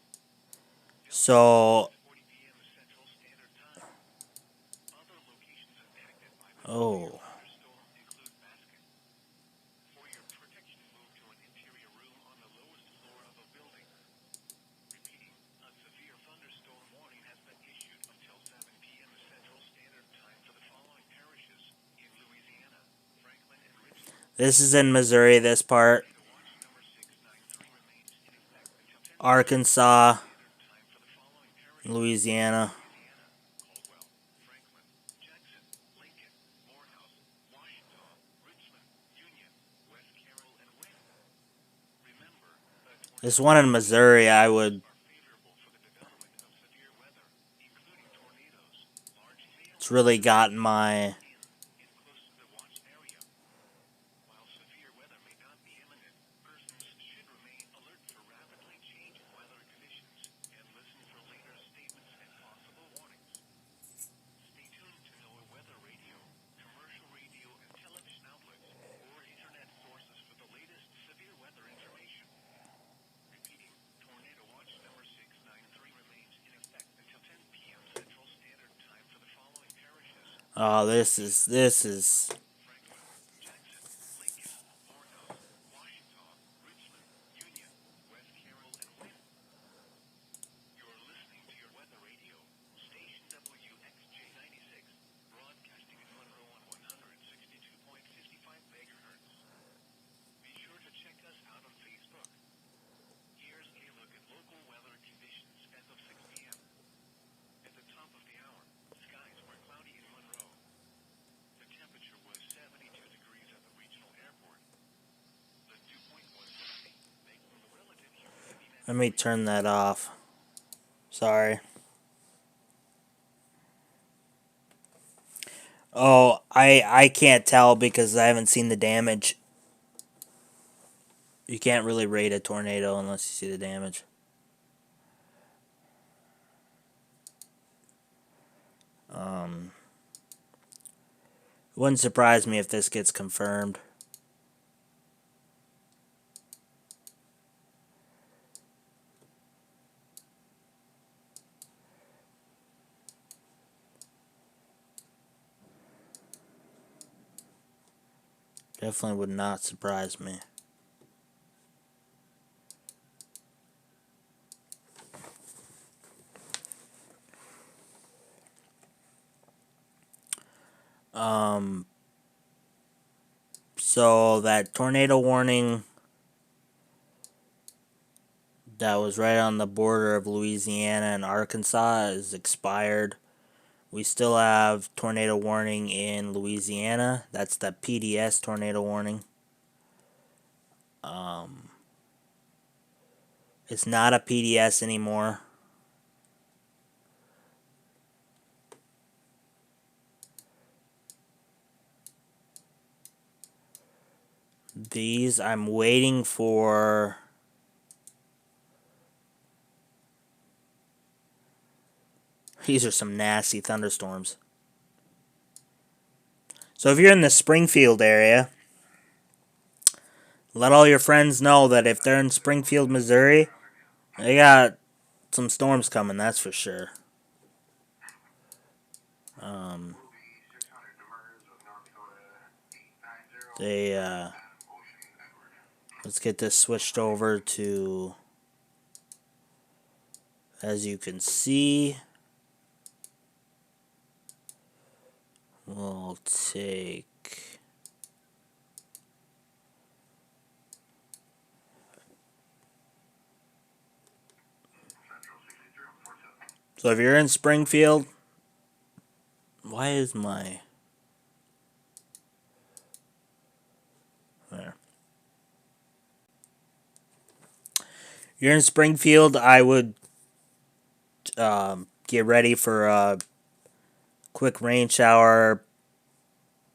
So, 40 p.m. Central Standard Time. Other locations impacted by the oh, thunderstorm include Baskin. For your protection, move to an interior room on the lowest floor of a building. Repeating, a severe thunderstorm warning has been issued until 7 p.m. Central Standard Time for the following parishes in Louisiana, Franklin, and Richland. this is in Missouri, this part. Tornado watch number 693 remains in effect until 10 Arkansas, Standard Time for the following parishes. Louisiana. Louisiana, Caldwell, Franklin, Jackson, Lincoln, Morehouse, Washington, Richmond, Union, West Carroll, and Wayne. Remember, This one in Missouri, I would. are favorable for the development of severe weather, including tornadoes, large hail, It's really gotten my. in close to the watch area. While severe weather may not be imminent, persons should remain alert for rapidly changing weather conditions and listen for later statements and possible warnings. Stay tuned to NOAA Weather Radio, commercial radio and television outlets, or internet sources for the latest severe weather information. Repeating, Oh, this is. Jackson, Lincoln, Orono, Washington, Richland, Union, West Carroll, and Wynn. You're listening to your weather radio, station WXJ96, broadcasting in Monroe on 162.55 megahertz. Be sure to check us out on Facebook. Here's a look at local weather conditions as of 6 p.m. At the top of the hour, skies were cloudy in Monroe. The temperature was 72 degrees at the regional airport. The dew point was 60, making the relative humidity Let me turn that off. Sorry. Oh, I can't tell because I haven't seen the damage. You can't really rate a tornado unless you see the damage. It wouldn't surprise me if this gets confirmed. Definitely would not surprise me. So that tornado warning that was right on the border of Louisiana and Arkansas is expired. We still have tornado warning in Louisiana. That's the PDS tornado warning. It's not a PDS anymore. These I'm waiting for. These are some nasty thunderstorms. So if you're in the Springfield area, let all your friends know that if they're in Springfield, Missouri, they got some storms coming, that's for sure. Let's get this switched over to, as you can see, we'll take, so if you're in Springfield, why is my, there. You're in Springfield, I would get ready for a quick rain shower,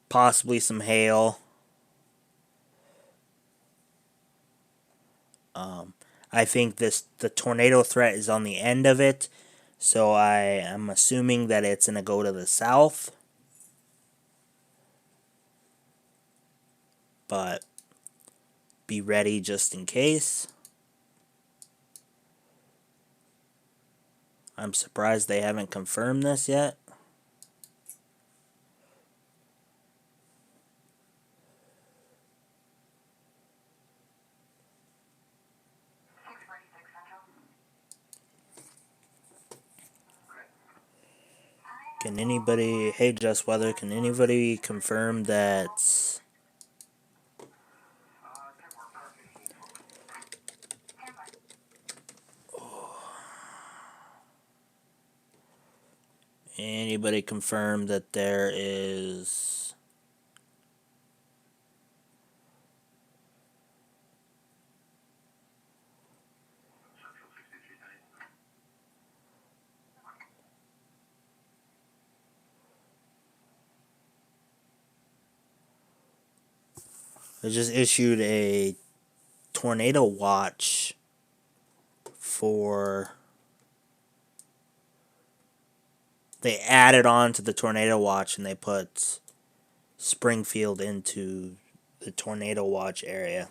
possibly some hail. I think the tornado threat is on the end of it, so I am assuming that it's gonna go to the south. But be ready just in case. I'm surprised they haven't confirmed this yet. Can anybody, hey Just Weather, can anybody confirm that anybody confirm that there is they just issued a tornado watch for, they added on to the tornado watch and they put Springfield into the tornado watch area.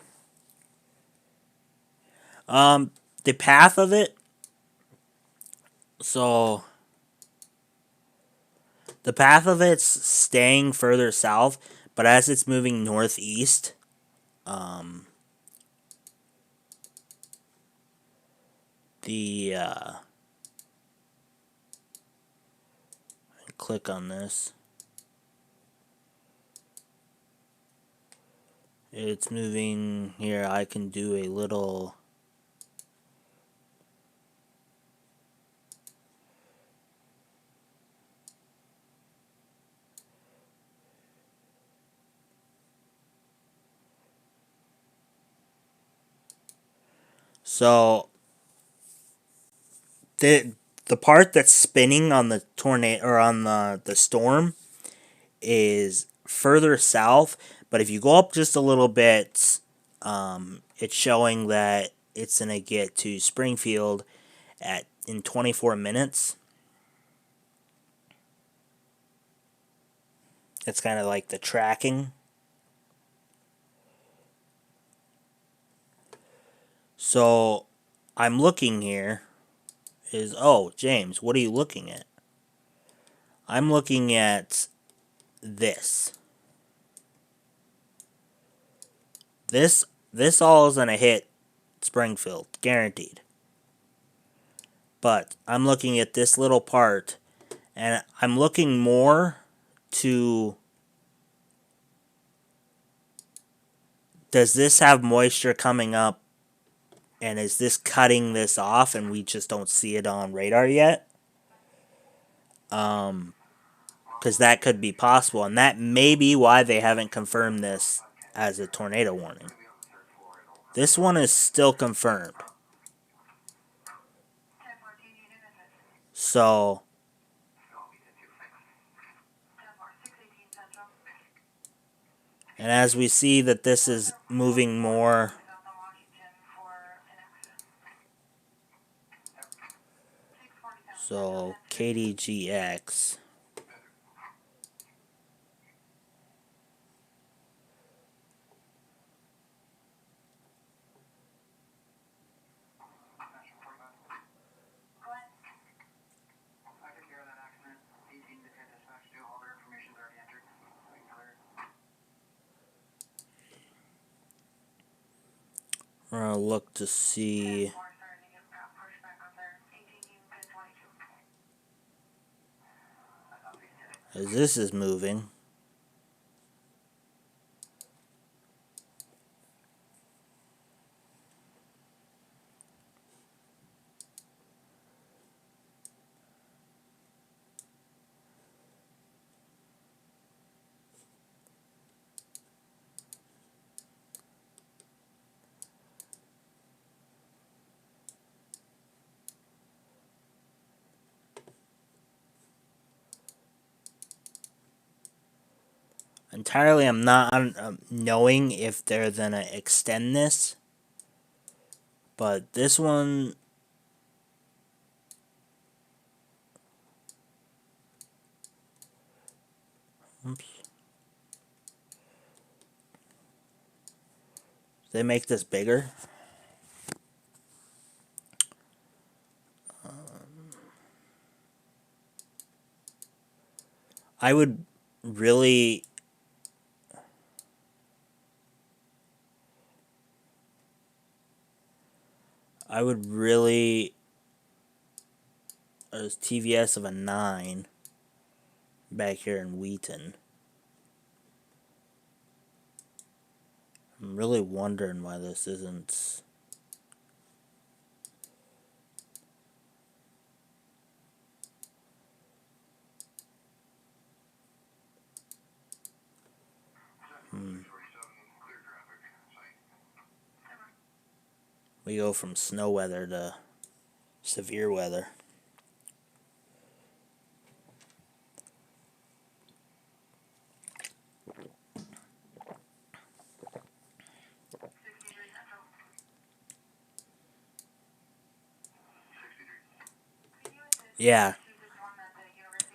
The path of it, so the path of it's staying further south, but as it's moving northeast, the click on this. It's moving here. I can do a little. So the part that's spinning on the tornado or on the storm is further south, but if you go up just a little bit, it's showing that it's gonna get to Springfield in 24 minutes. It's kind of like the tracking. So I'm looking here. Oh, James, what are you looking at? I'm looking at this. This all is gonna hit Springfield, guaranteed. But I'm looking at this little part, and I'm looking more to, does this have moisture coming up, and is this cutting this off and we just don't see it on radar yet? Because that could be possible, and that may be why they haven't confirmed this as a tornado warning. This one is still confirmed. So, and as we see that this is moving more, so KDGX. We're gonna look to see. As this is moving. Entirely, I'm not knowing if they're gonna extend this, but this one, oops, they make this bigger. I would really. There's TVS of a 9 back here in Wheaton. I'm really wondering why this isn't. We go from snow weather to severe weather. Yeah.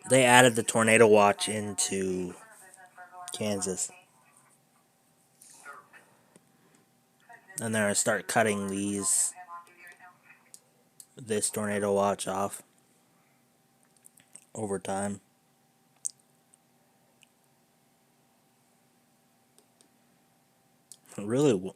They added the tornado watch into Kansas. And they're going to start cutting this tornado watch off over time. Really?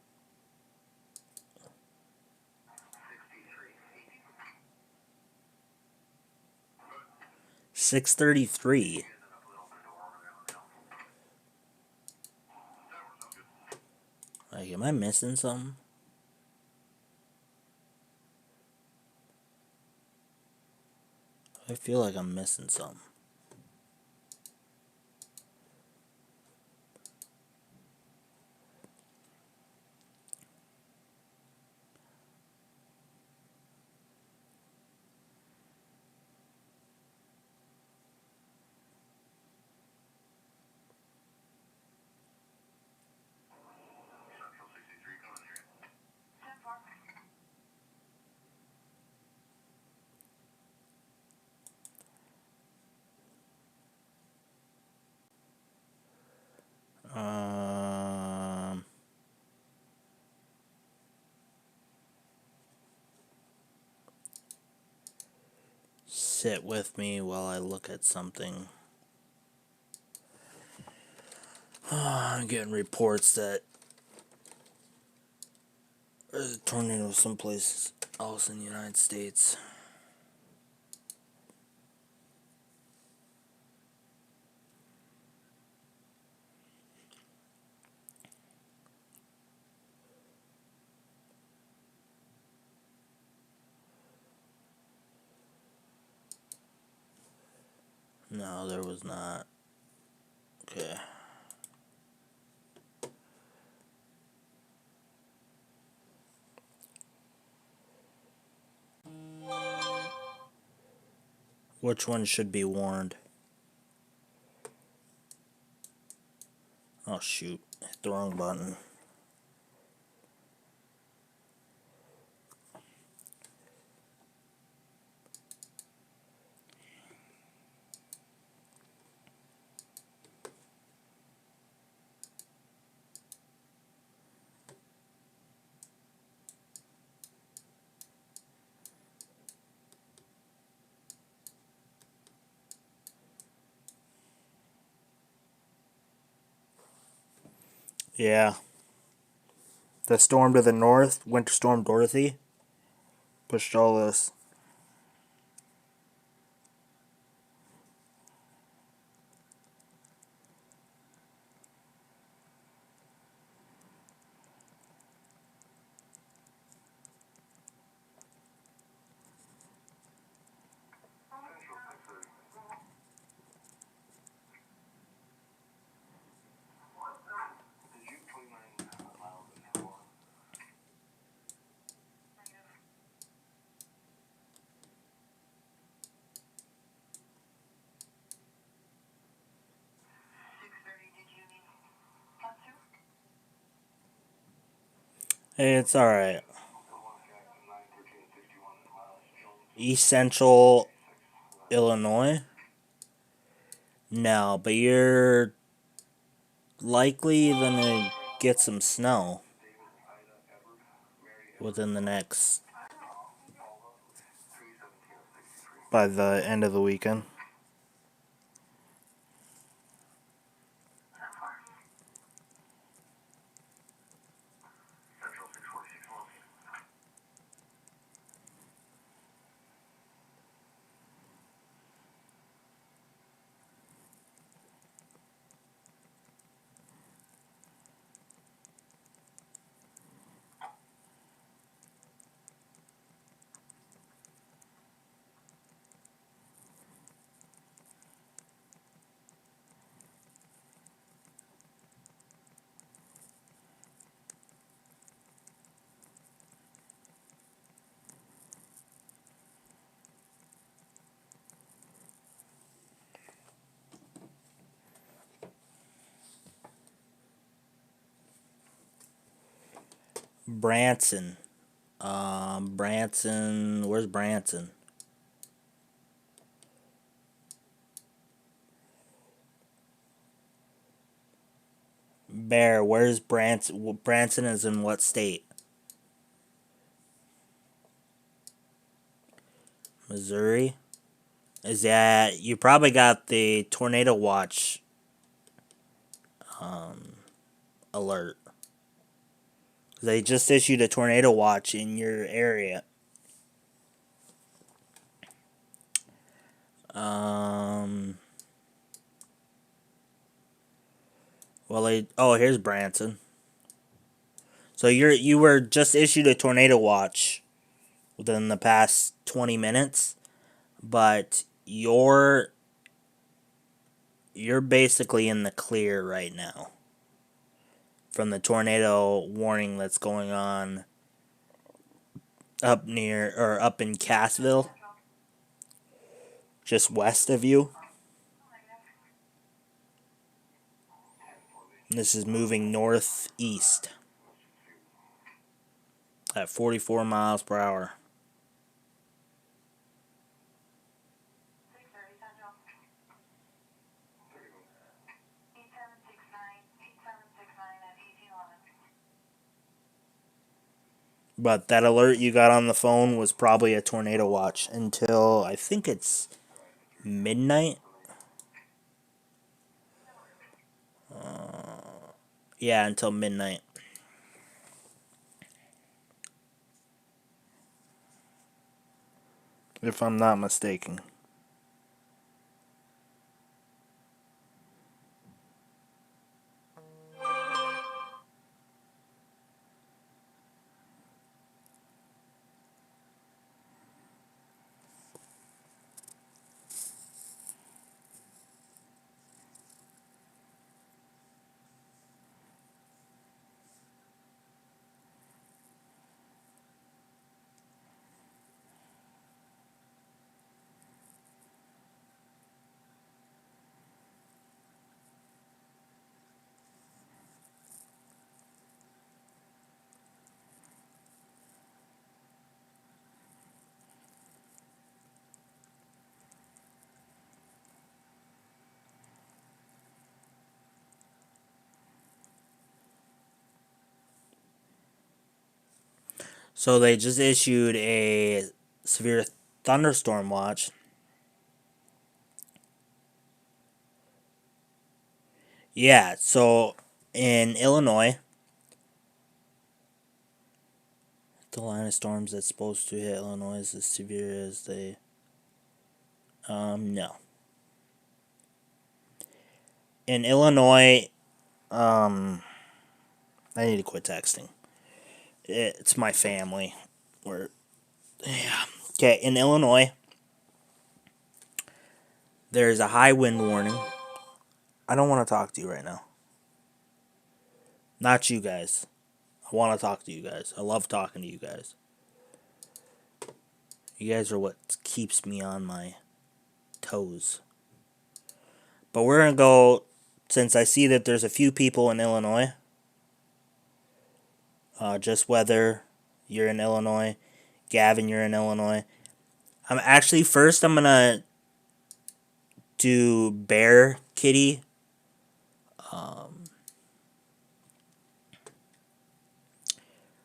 6:33. Like, am I missing something? I feel like I'm missing something. Sit with me while I look at something. I'm getting reports that there's a tornado someplace else in the United States. No, there was not. Okay. Which one should be warned? Oh shoot, I hit the wrong button. Yeah. The storm to the north, Winter Storm Dorothy, pushed all this. Hey, it's alright. East Central Illinois? No, but you're likely gonna get some snow within the next, by the end of the weekend. Branson. Branson. Where's Branson? Bear, where's Branson? Branson is in what state? Missouri? Is that. You probably got the tornado watch alert. They just issued a tornado watch in your area. Here's Branson. So you were just issued a tornado watch within the past 20 minutes, but you're basically in the clear right now from the tornado warning that's going on up in Cassville, just west of you. This is moving northeast at 44 miles per hour. But that alert you got on the phone was probably a tornado watch until I think it's midnight. Yeah, until midnight. If I'm not mistaken. So they just issued a severe thunderstorm watch. Yeah, so in Illinois, the line of storms that's supposed to hit Illinois is as severe as they... no. In Illinois, I need to quit texting. It's my family. Okay, in Illinois, there's a high wind warning. I don't want to talk to you right now. Not you guys. I want to talk to you guys. I love talking to you guys. You guys are what keeps me on my toes. But we're going to go, since I see that there's a few people in Illinois. Just Weather, you're in Illinois. Gavin, you're in Illinois. I'm going to do Bear Kitty.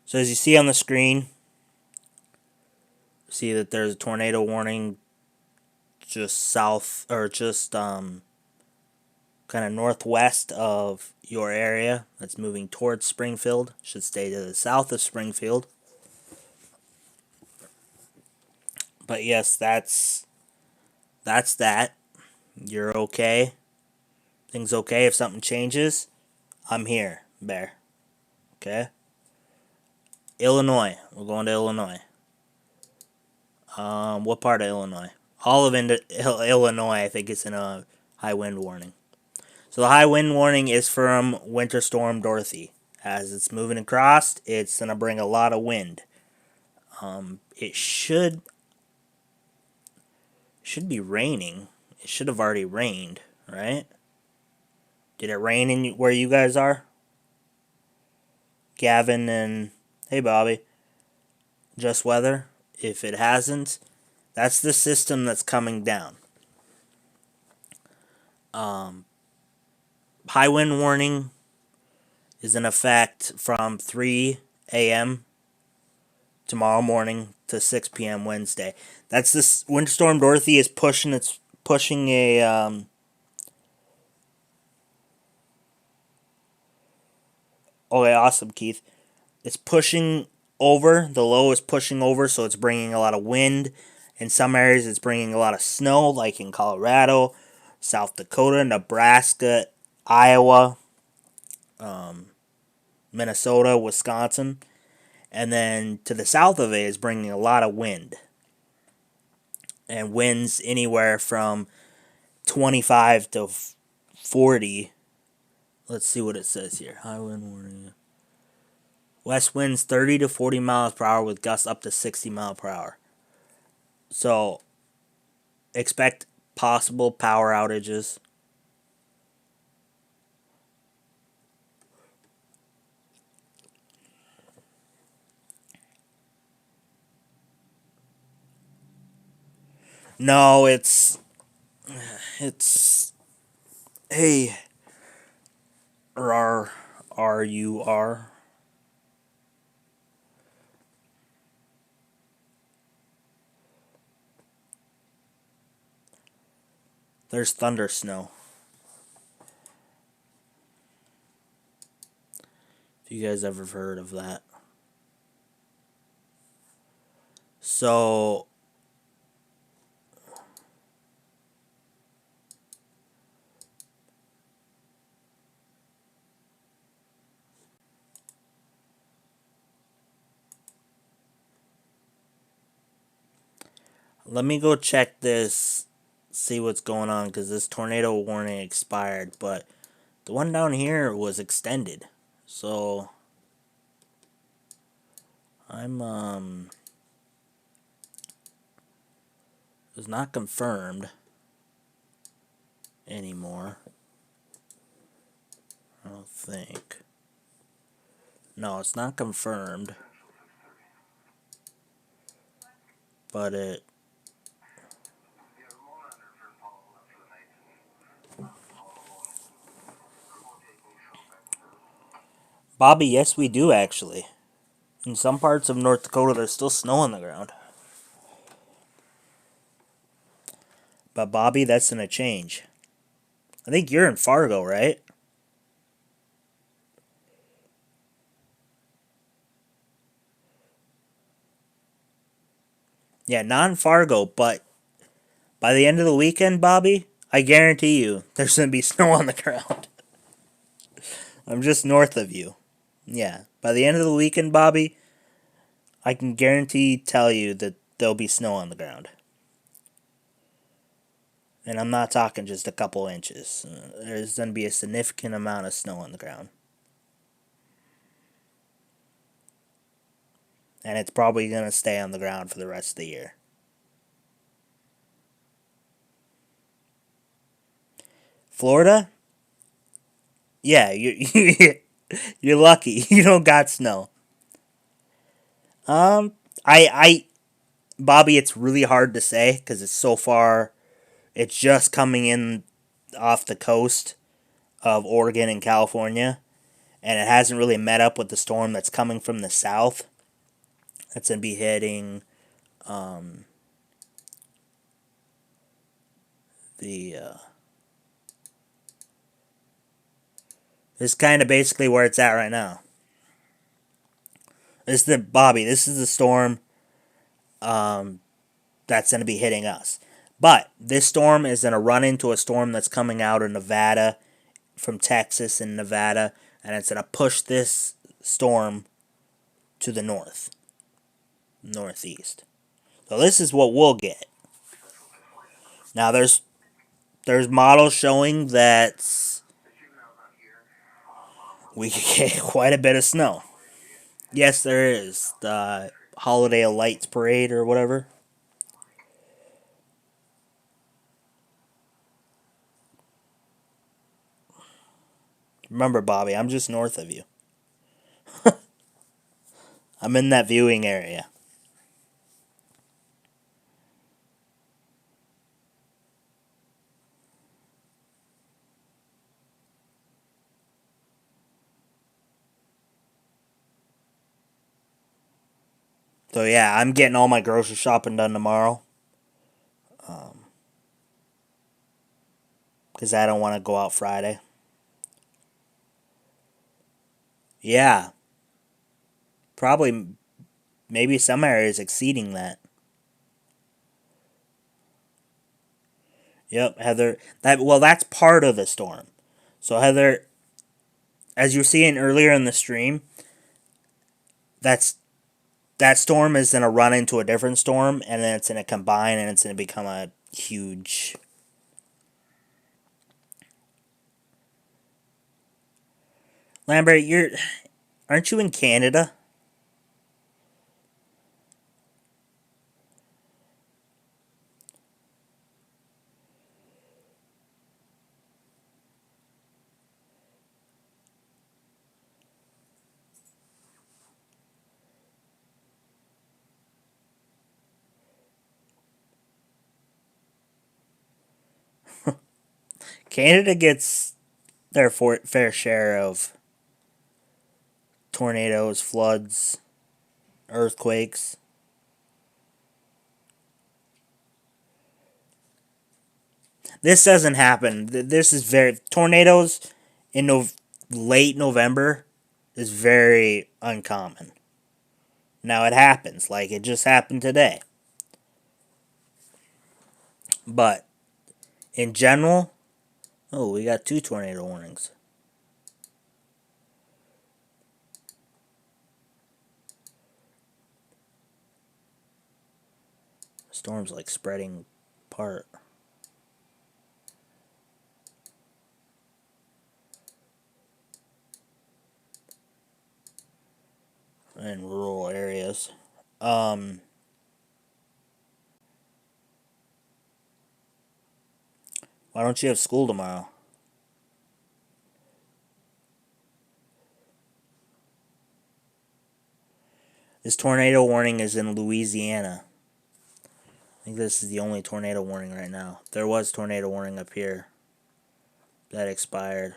So as you see on the screen, see that there's a tornado warning just south, or just kind of northwest of your area. That's moving towards Springfield. Should stay to the south of Springfield. But yes, that's that. You're okay. Things okay. If something changes, I'm here, Bear. Okay? Illinois. We're going to Illinois. What part of Illinois? All of Illinois, I think, is in a high wind warning. So the high wind warning is from Winter Storm Dorothy. As it's moving across, it's going to bring a lot of wind. It should be raining. It should have already rained, right? Did it rain where you guys are? Gavin and... Hey, Bobby. Just Weather. If it hasn't, that's the system that's coming down. High wind warning is in effect from 3 a.m. tomorrow morning to 6 p.m. Wednesday. That's this Winter Storm Dorothy is pushing a okay, awesome, Keith. it's pushing over. The low is pushing over, so it's bringing a lot of wind. In some areas, it's bringing a lot of snow, like in Colorado, South Dakota, Nebraska, Iowa, Minnesota, Wisconsin. And then to the south of it is bringing a lot of wind. And winds anywhere from 25 to 40. Let's see what it says here. High wind warning. West winds 30 to 40 miles per hour with gusts up to 60 miles per hour. So, expect possible power outages. No, it's hey, R-U-R. There's thunder snow. If you guys ever heard of that. So let me go check this, see what's going on, because this tornado warning expired, but the one down here was extended. So it's not confirmed anymore. I don't think. No, it's not confirmed. But it Bobby, yes we do actually. In some parts of North Dakota there's still snow on the ground. But Bobby, that's gonna change. I think you're in Fargo, right? Yeah, not in Fargo, but by the end of the weekend, Bobby, I guarantee you there's gonna be snow on the ground. I'm just north of you. Yeah. By the end of the weekend, Bobby, I can guarantee tell you that there'll be snow on the ground. And I'm not talking just a couple inches. There's going to be a significant amount of snow on the ground. And it's probably going to stay on the ground for the rest of the year. Florida? Yeah, you're lucky. You don't got snow. I Bobby, it's really hard to say because it's so far. It's just coming in off the coast of Oregon and California, and it hasn't really met up with the storm that's coming from the south. That's gonna be hitting the. This is kind of basically where it's at right now. This is the Bobby. This is the storm that's going to be hitting us. But this storm is going to run into a storm that's coming out of Nevada, from Texas and Nevada, and it's going to push this storm to the northeast. So this is what we'll get. Now there's models showing that we could get quite a bit of snow. Yes, there is the Holiday of Lights parade or whatever. Remember, Bobby, I'm just north of you. I'm in that viewing area. So yeah, I'm getting all my grocery shopping done tomorrow. Because I don't want to go out Friday. Yeah. probably maybe some areas exceeding that. Yep, Heather. That's part of the storm. So Heather, as you were seeing earlier in the stream, that's that storm is gonna run into a different storm, and then it's gonna combine, and it's gonna become a huge. Lambert, aren't you in Canada? Canada gets their fair share of tornadoes, floods, earthquakes. This doesn't happen. This is very tornadoes in late November is very uncommon. Now it happens, like it just happened today. But in general, oh, we got 2 tornado warnings. The storm's like spreading apart. In rural areas. Why don't you have school tomorrow? This tornado warning is in Louisiana. I think this is the only tornado warning right now. There was tornado warning up here. That expired.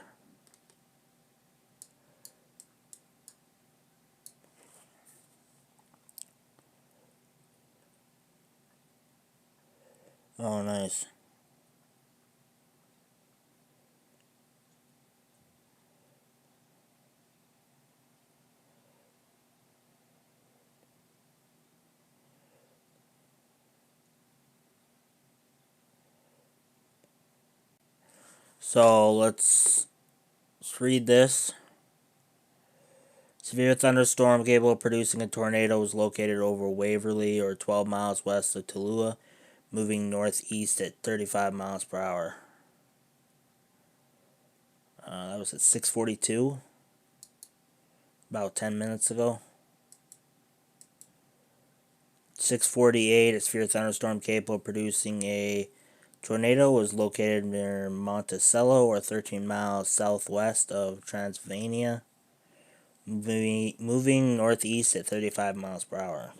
Oh, nice. So let's read this. Severe thunderstorm capable of producing a tornado was located over Waverly or 12 miles west of Tallulah, moving northeast at 35 miles per hour. That was at 6:42, about 10 minutes ago. 6:48, a severe thunderstorm capable of producing a tornado was located near Monticello or 13 miles southwest of Transylvania, moving northeast at 35 miles per hour.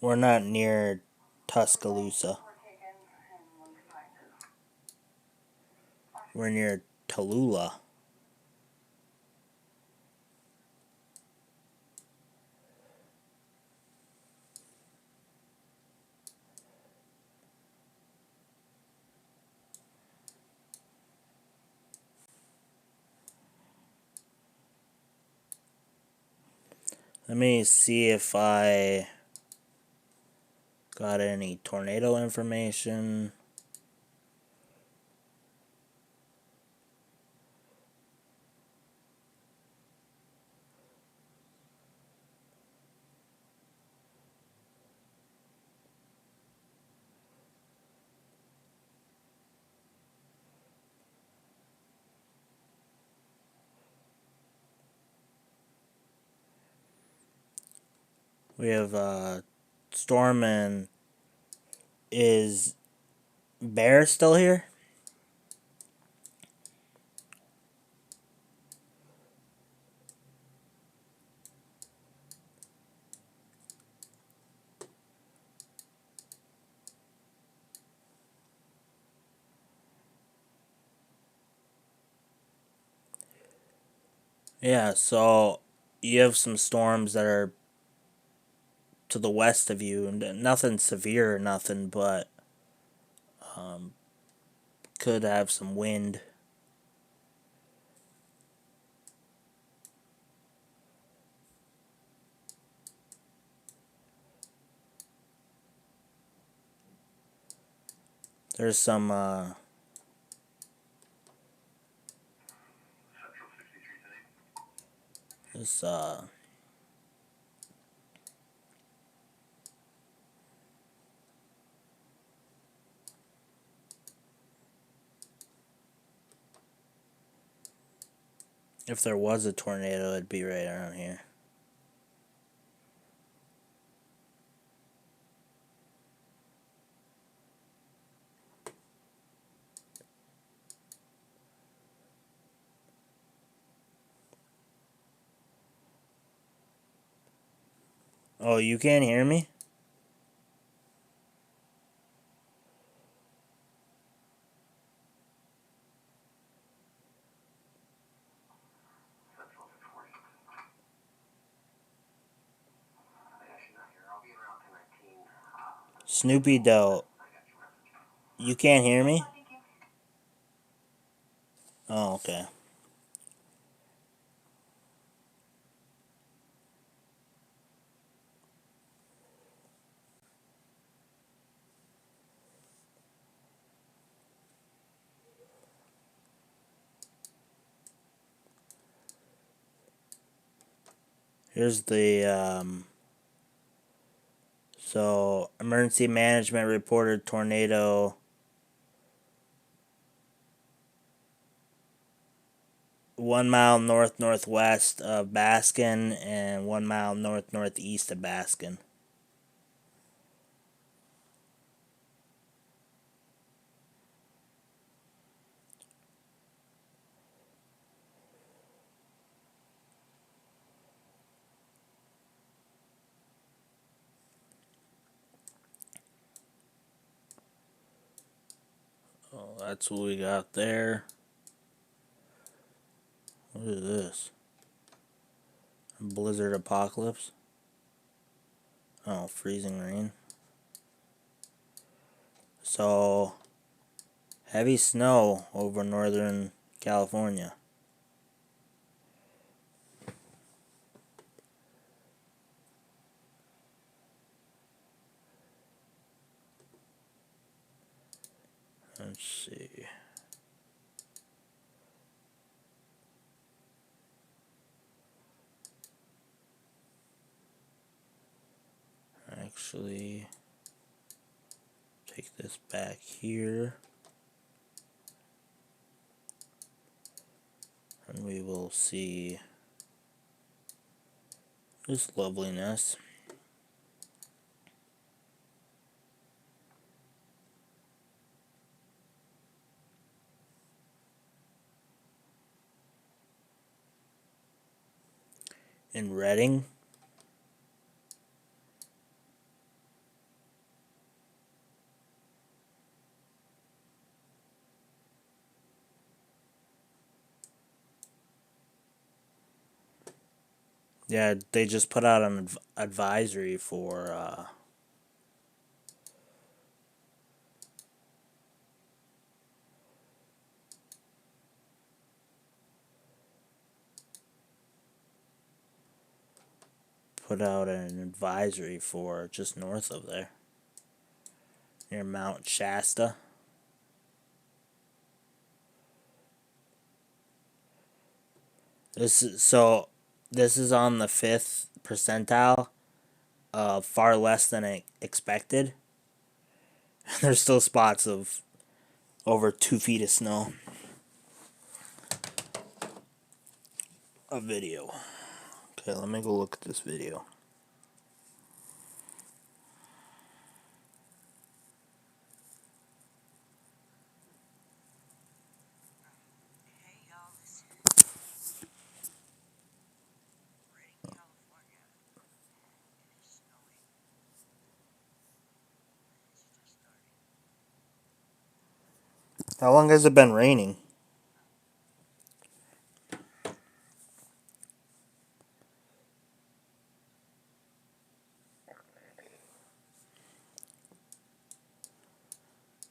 We're not near Tuscaloosa. We're near Tallulah. Let me see if I got any tornado information. We have a storm in Is Bear still here? Yeah, so you have some storms that are to the west of you, and nothing severe or nothing, but could have some wind. There's some this if there was a tornado, it'd be right around here. Oh, you can't hear me? Snoopy Doe, you can't hear me? Oh, okay. Here's the so emergency management reported tornado 1 mile north northwest of Baskin and 1 mile north northeast of Baskin. Oh, that's what we got there. What is this? Blizzard apocalypse? Oh, freezing rain. So, heavy snow over northern California. Let's see. Actually, take this back here. And we will see this loveliness. In Reading. Yeah, they just put out an advisory for just north of there, near Mount Shasta. This is on the 5th percentile, far less than I expected. There's still spots of over 2 feet of snow. A video. Okay, let me go look at this video. How long has it been raining?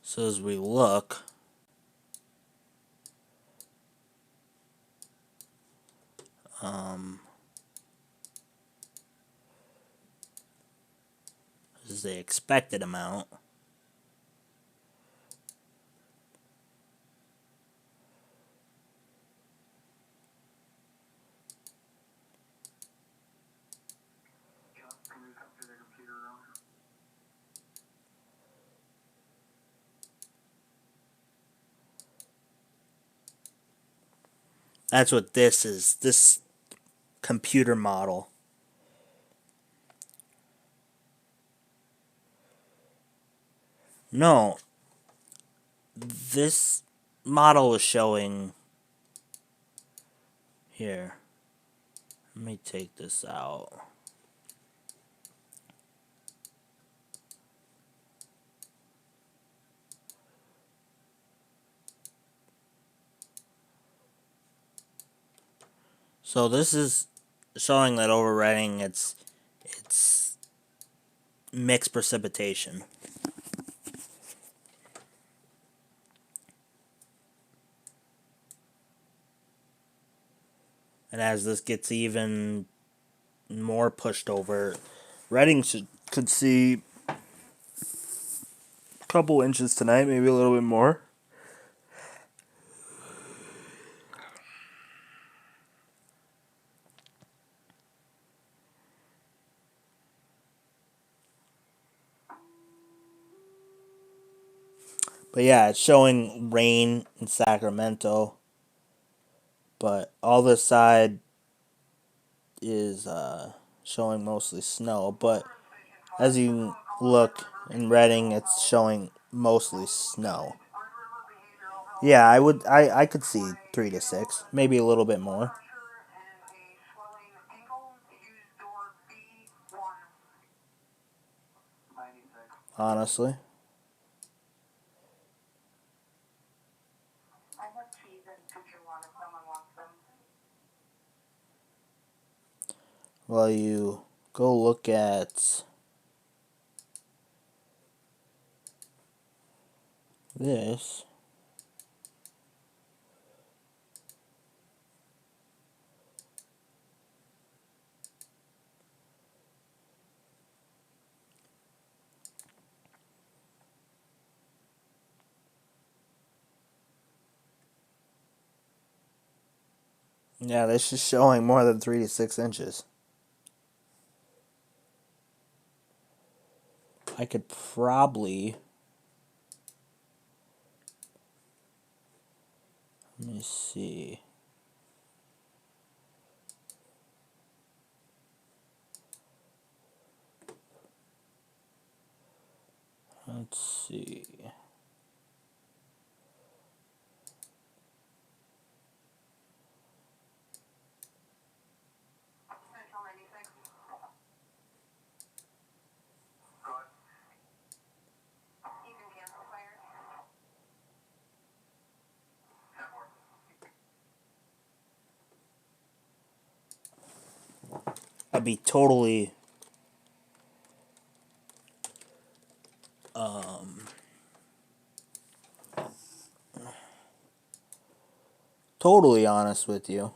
So as we look, this is the expected amount. That's what this is. This computer model. No. This model is showing here. Let me take this out. So this is showing that over Reading it's mixed precipitation. And as this gets even more pushed over, Reading could see a couple inches tonight, maybe a little bit more. But yeah, it's showing rain in Sacramento. But all this side is showing mostly snow. But as you look in Reading, it's showing mostly snow. Yeah, I could see 3 to 6, maybe a little bit more. Honestly. Well, you go look at this. Yeah, this is showing more than 3 to 6 inches. I could probably... Let me see. Let's see. I'd be totally totally honest with you.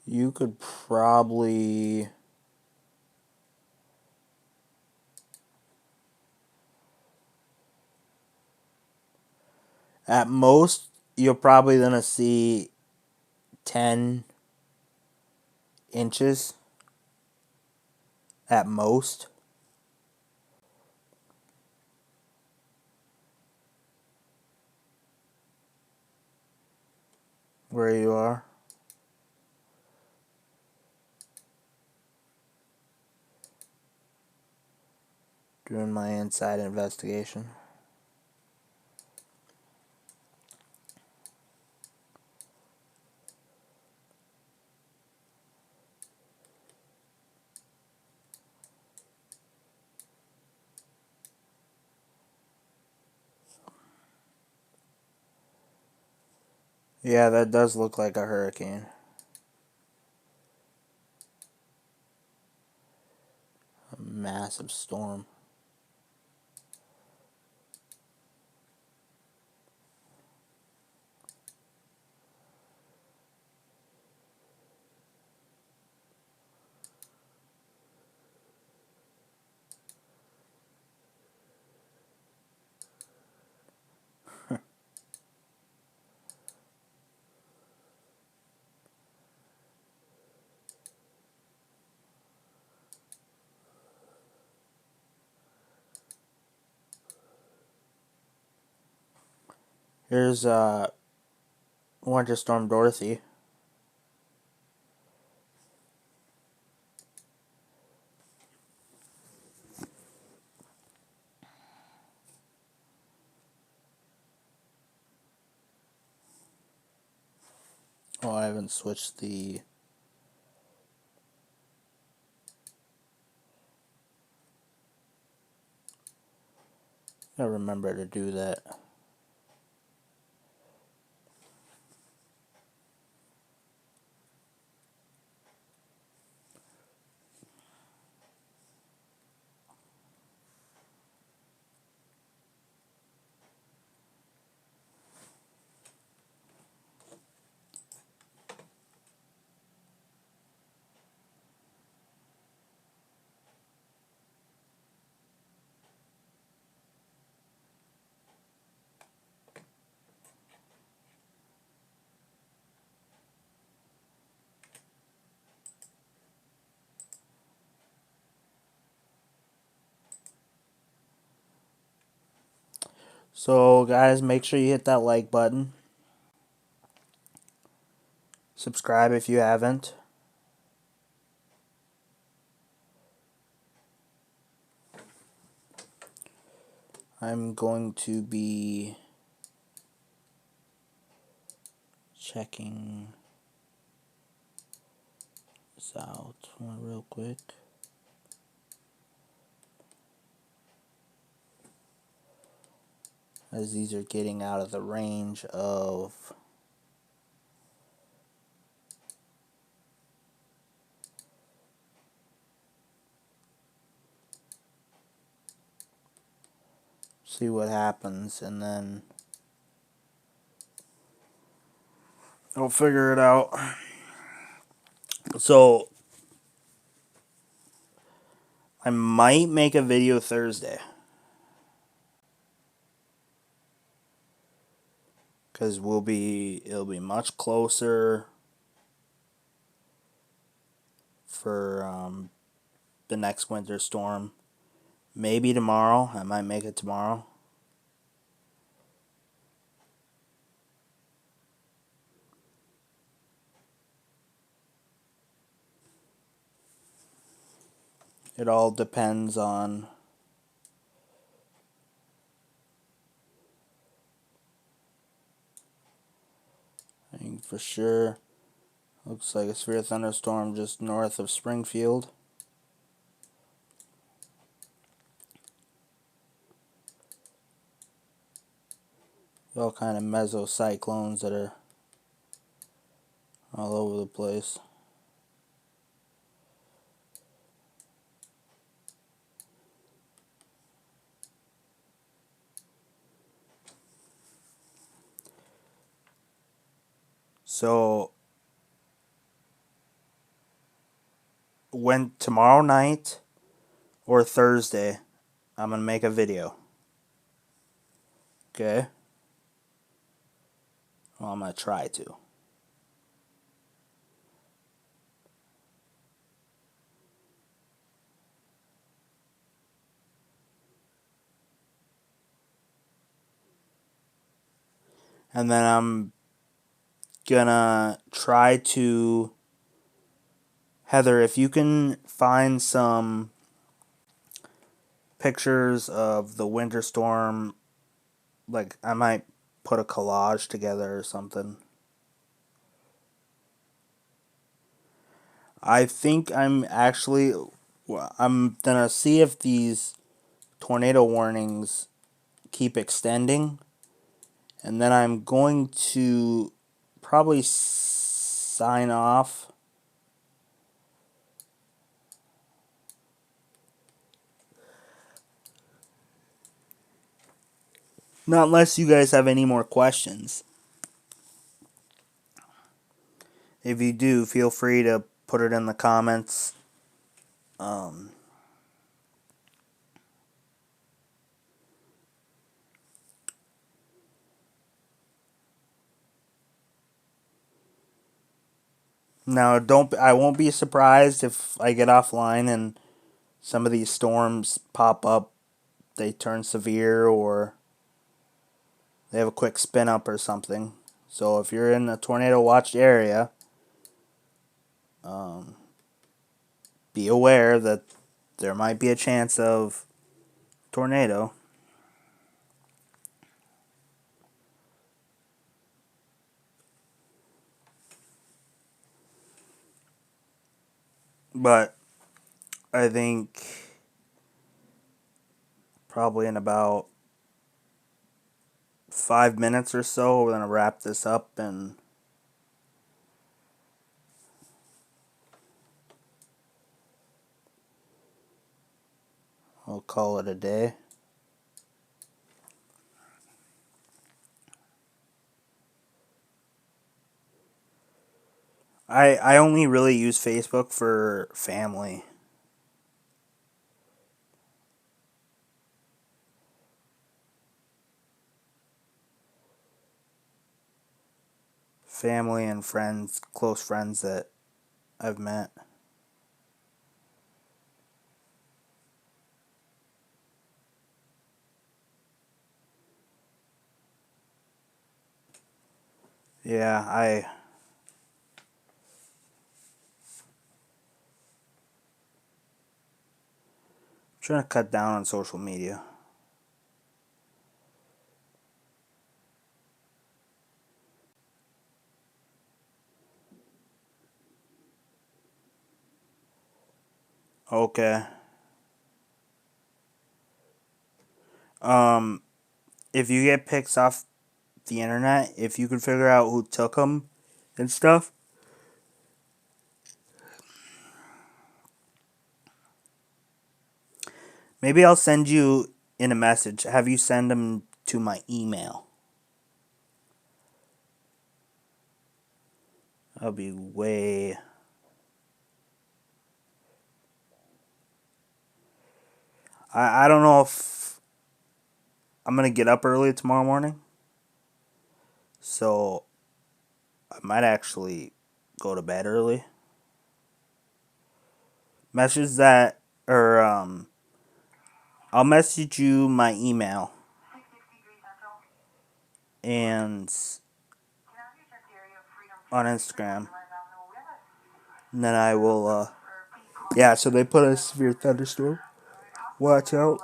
You could probably... At most, you're probably going to see 10 inches. At most. Where you are. Doing my inside investigation. Yeah, that does look like a hurricane. A massive storm. Here's Winter Storm Dorothy. Oh, I haven't switched the... Gotta remember to do that. So, guys, make sure you hit that like button. Subscribe if you haven't. I'm going to be checking this out real quick. As these are getting out of the range of see what happens, and then I'll figure it out. So I might make a video Thursday, because it'll be much closer for the next winter storm. Maybe tomorrow. I might make it tomorrow. It all depends on I think for sure. Looks like a severe thunderstorm just north of Springfield. All kind of mesocyclones that are all over the place. So when tomorrow night or Thursday, I'm gonna make a video. Okay? Well, I'm gonna try to. And then I'm gonna try to, Heather, if you can find some pictures of the winter storm, like I might put a collage together or something. I think I'm gonna see if these tornado warnings keep extending, and then I'm going to probably sign off. Not unless you guys have any more questions. If you do, feel free to put it in the comments. Now, I won't be surprised if I get offline and some of these storms pop up, they turn severe, or they have a quick spin up or something. So if you're in a tornado watched area, be aware that there might be a chance of tornado. But I think probably in about 5 minutes or so, we're going to wrap this up and we'll call it a day. I only really use Facebook for family. Family and friends, close friends that I've met. Yeah, I'm trying to cut down on social media. Okay. If you get pics off the internet, if you can figure out who took them and stuff, maybe I'll send you in a message. Have you send them to my email? That'll be way... I don't know if I'm going to get up early tomorrow morning. So I might actually go to bed early. Message that, or I'll message you my email. And on Instagram. And then I will, yeah, so they put a severe thunderstorm. Watch out.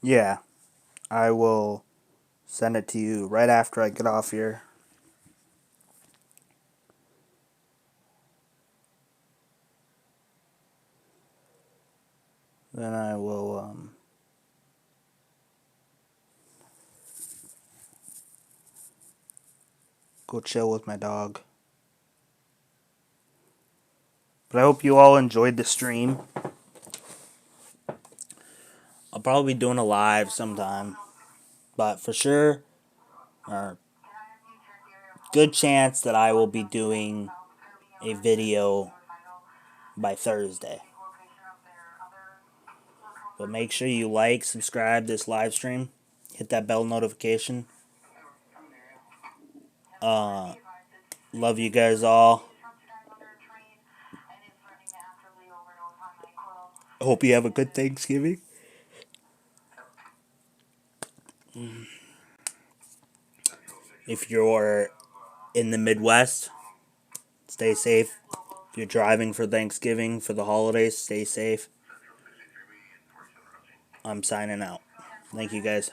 Yeah, I will send it to you right after I get off here. Then I will go chill with my dog. But I hope you all enjoyed the stream. I'll probably be doing a live sometime. But for sure, good chance that I will be doing a video by Thursday. But make sure you like, subscribe this live stream. Hit that bell notification. Love you guys all. Hope you have a good Thanksgiving. If you're in the Midwest, stay safe. If you're driving for Thanksgiving, for the holidays, stay safe. I'm signing out. Thank you, guys.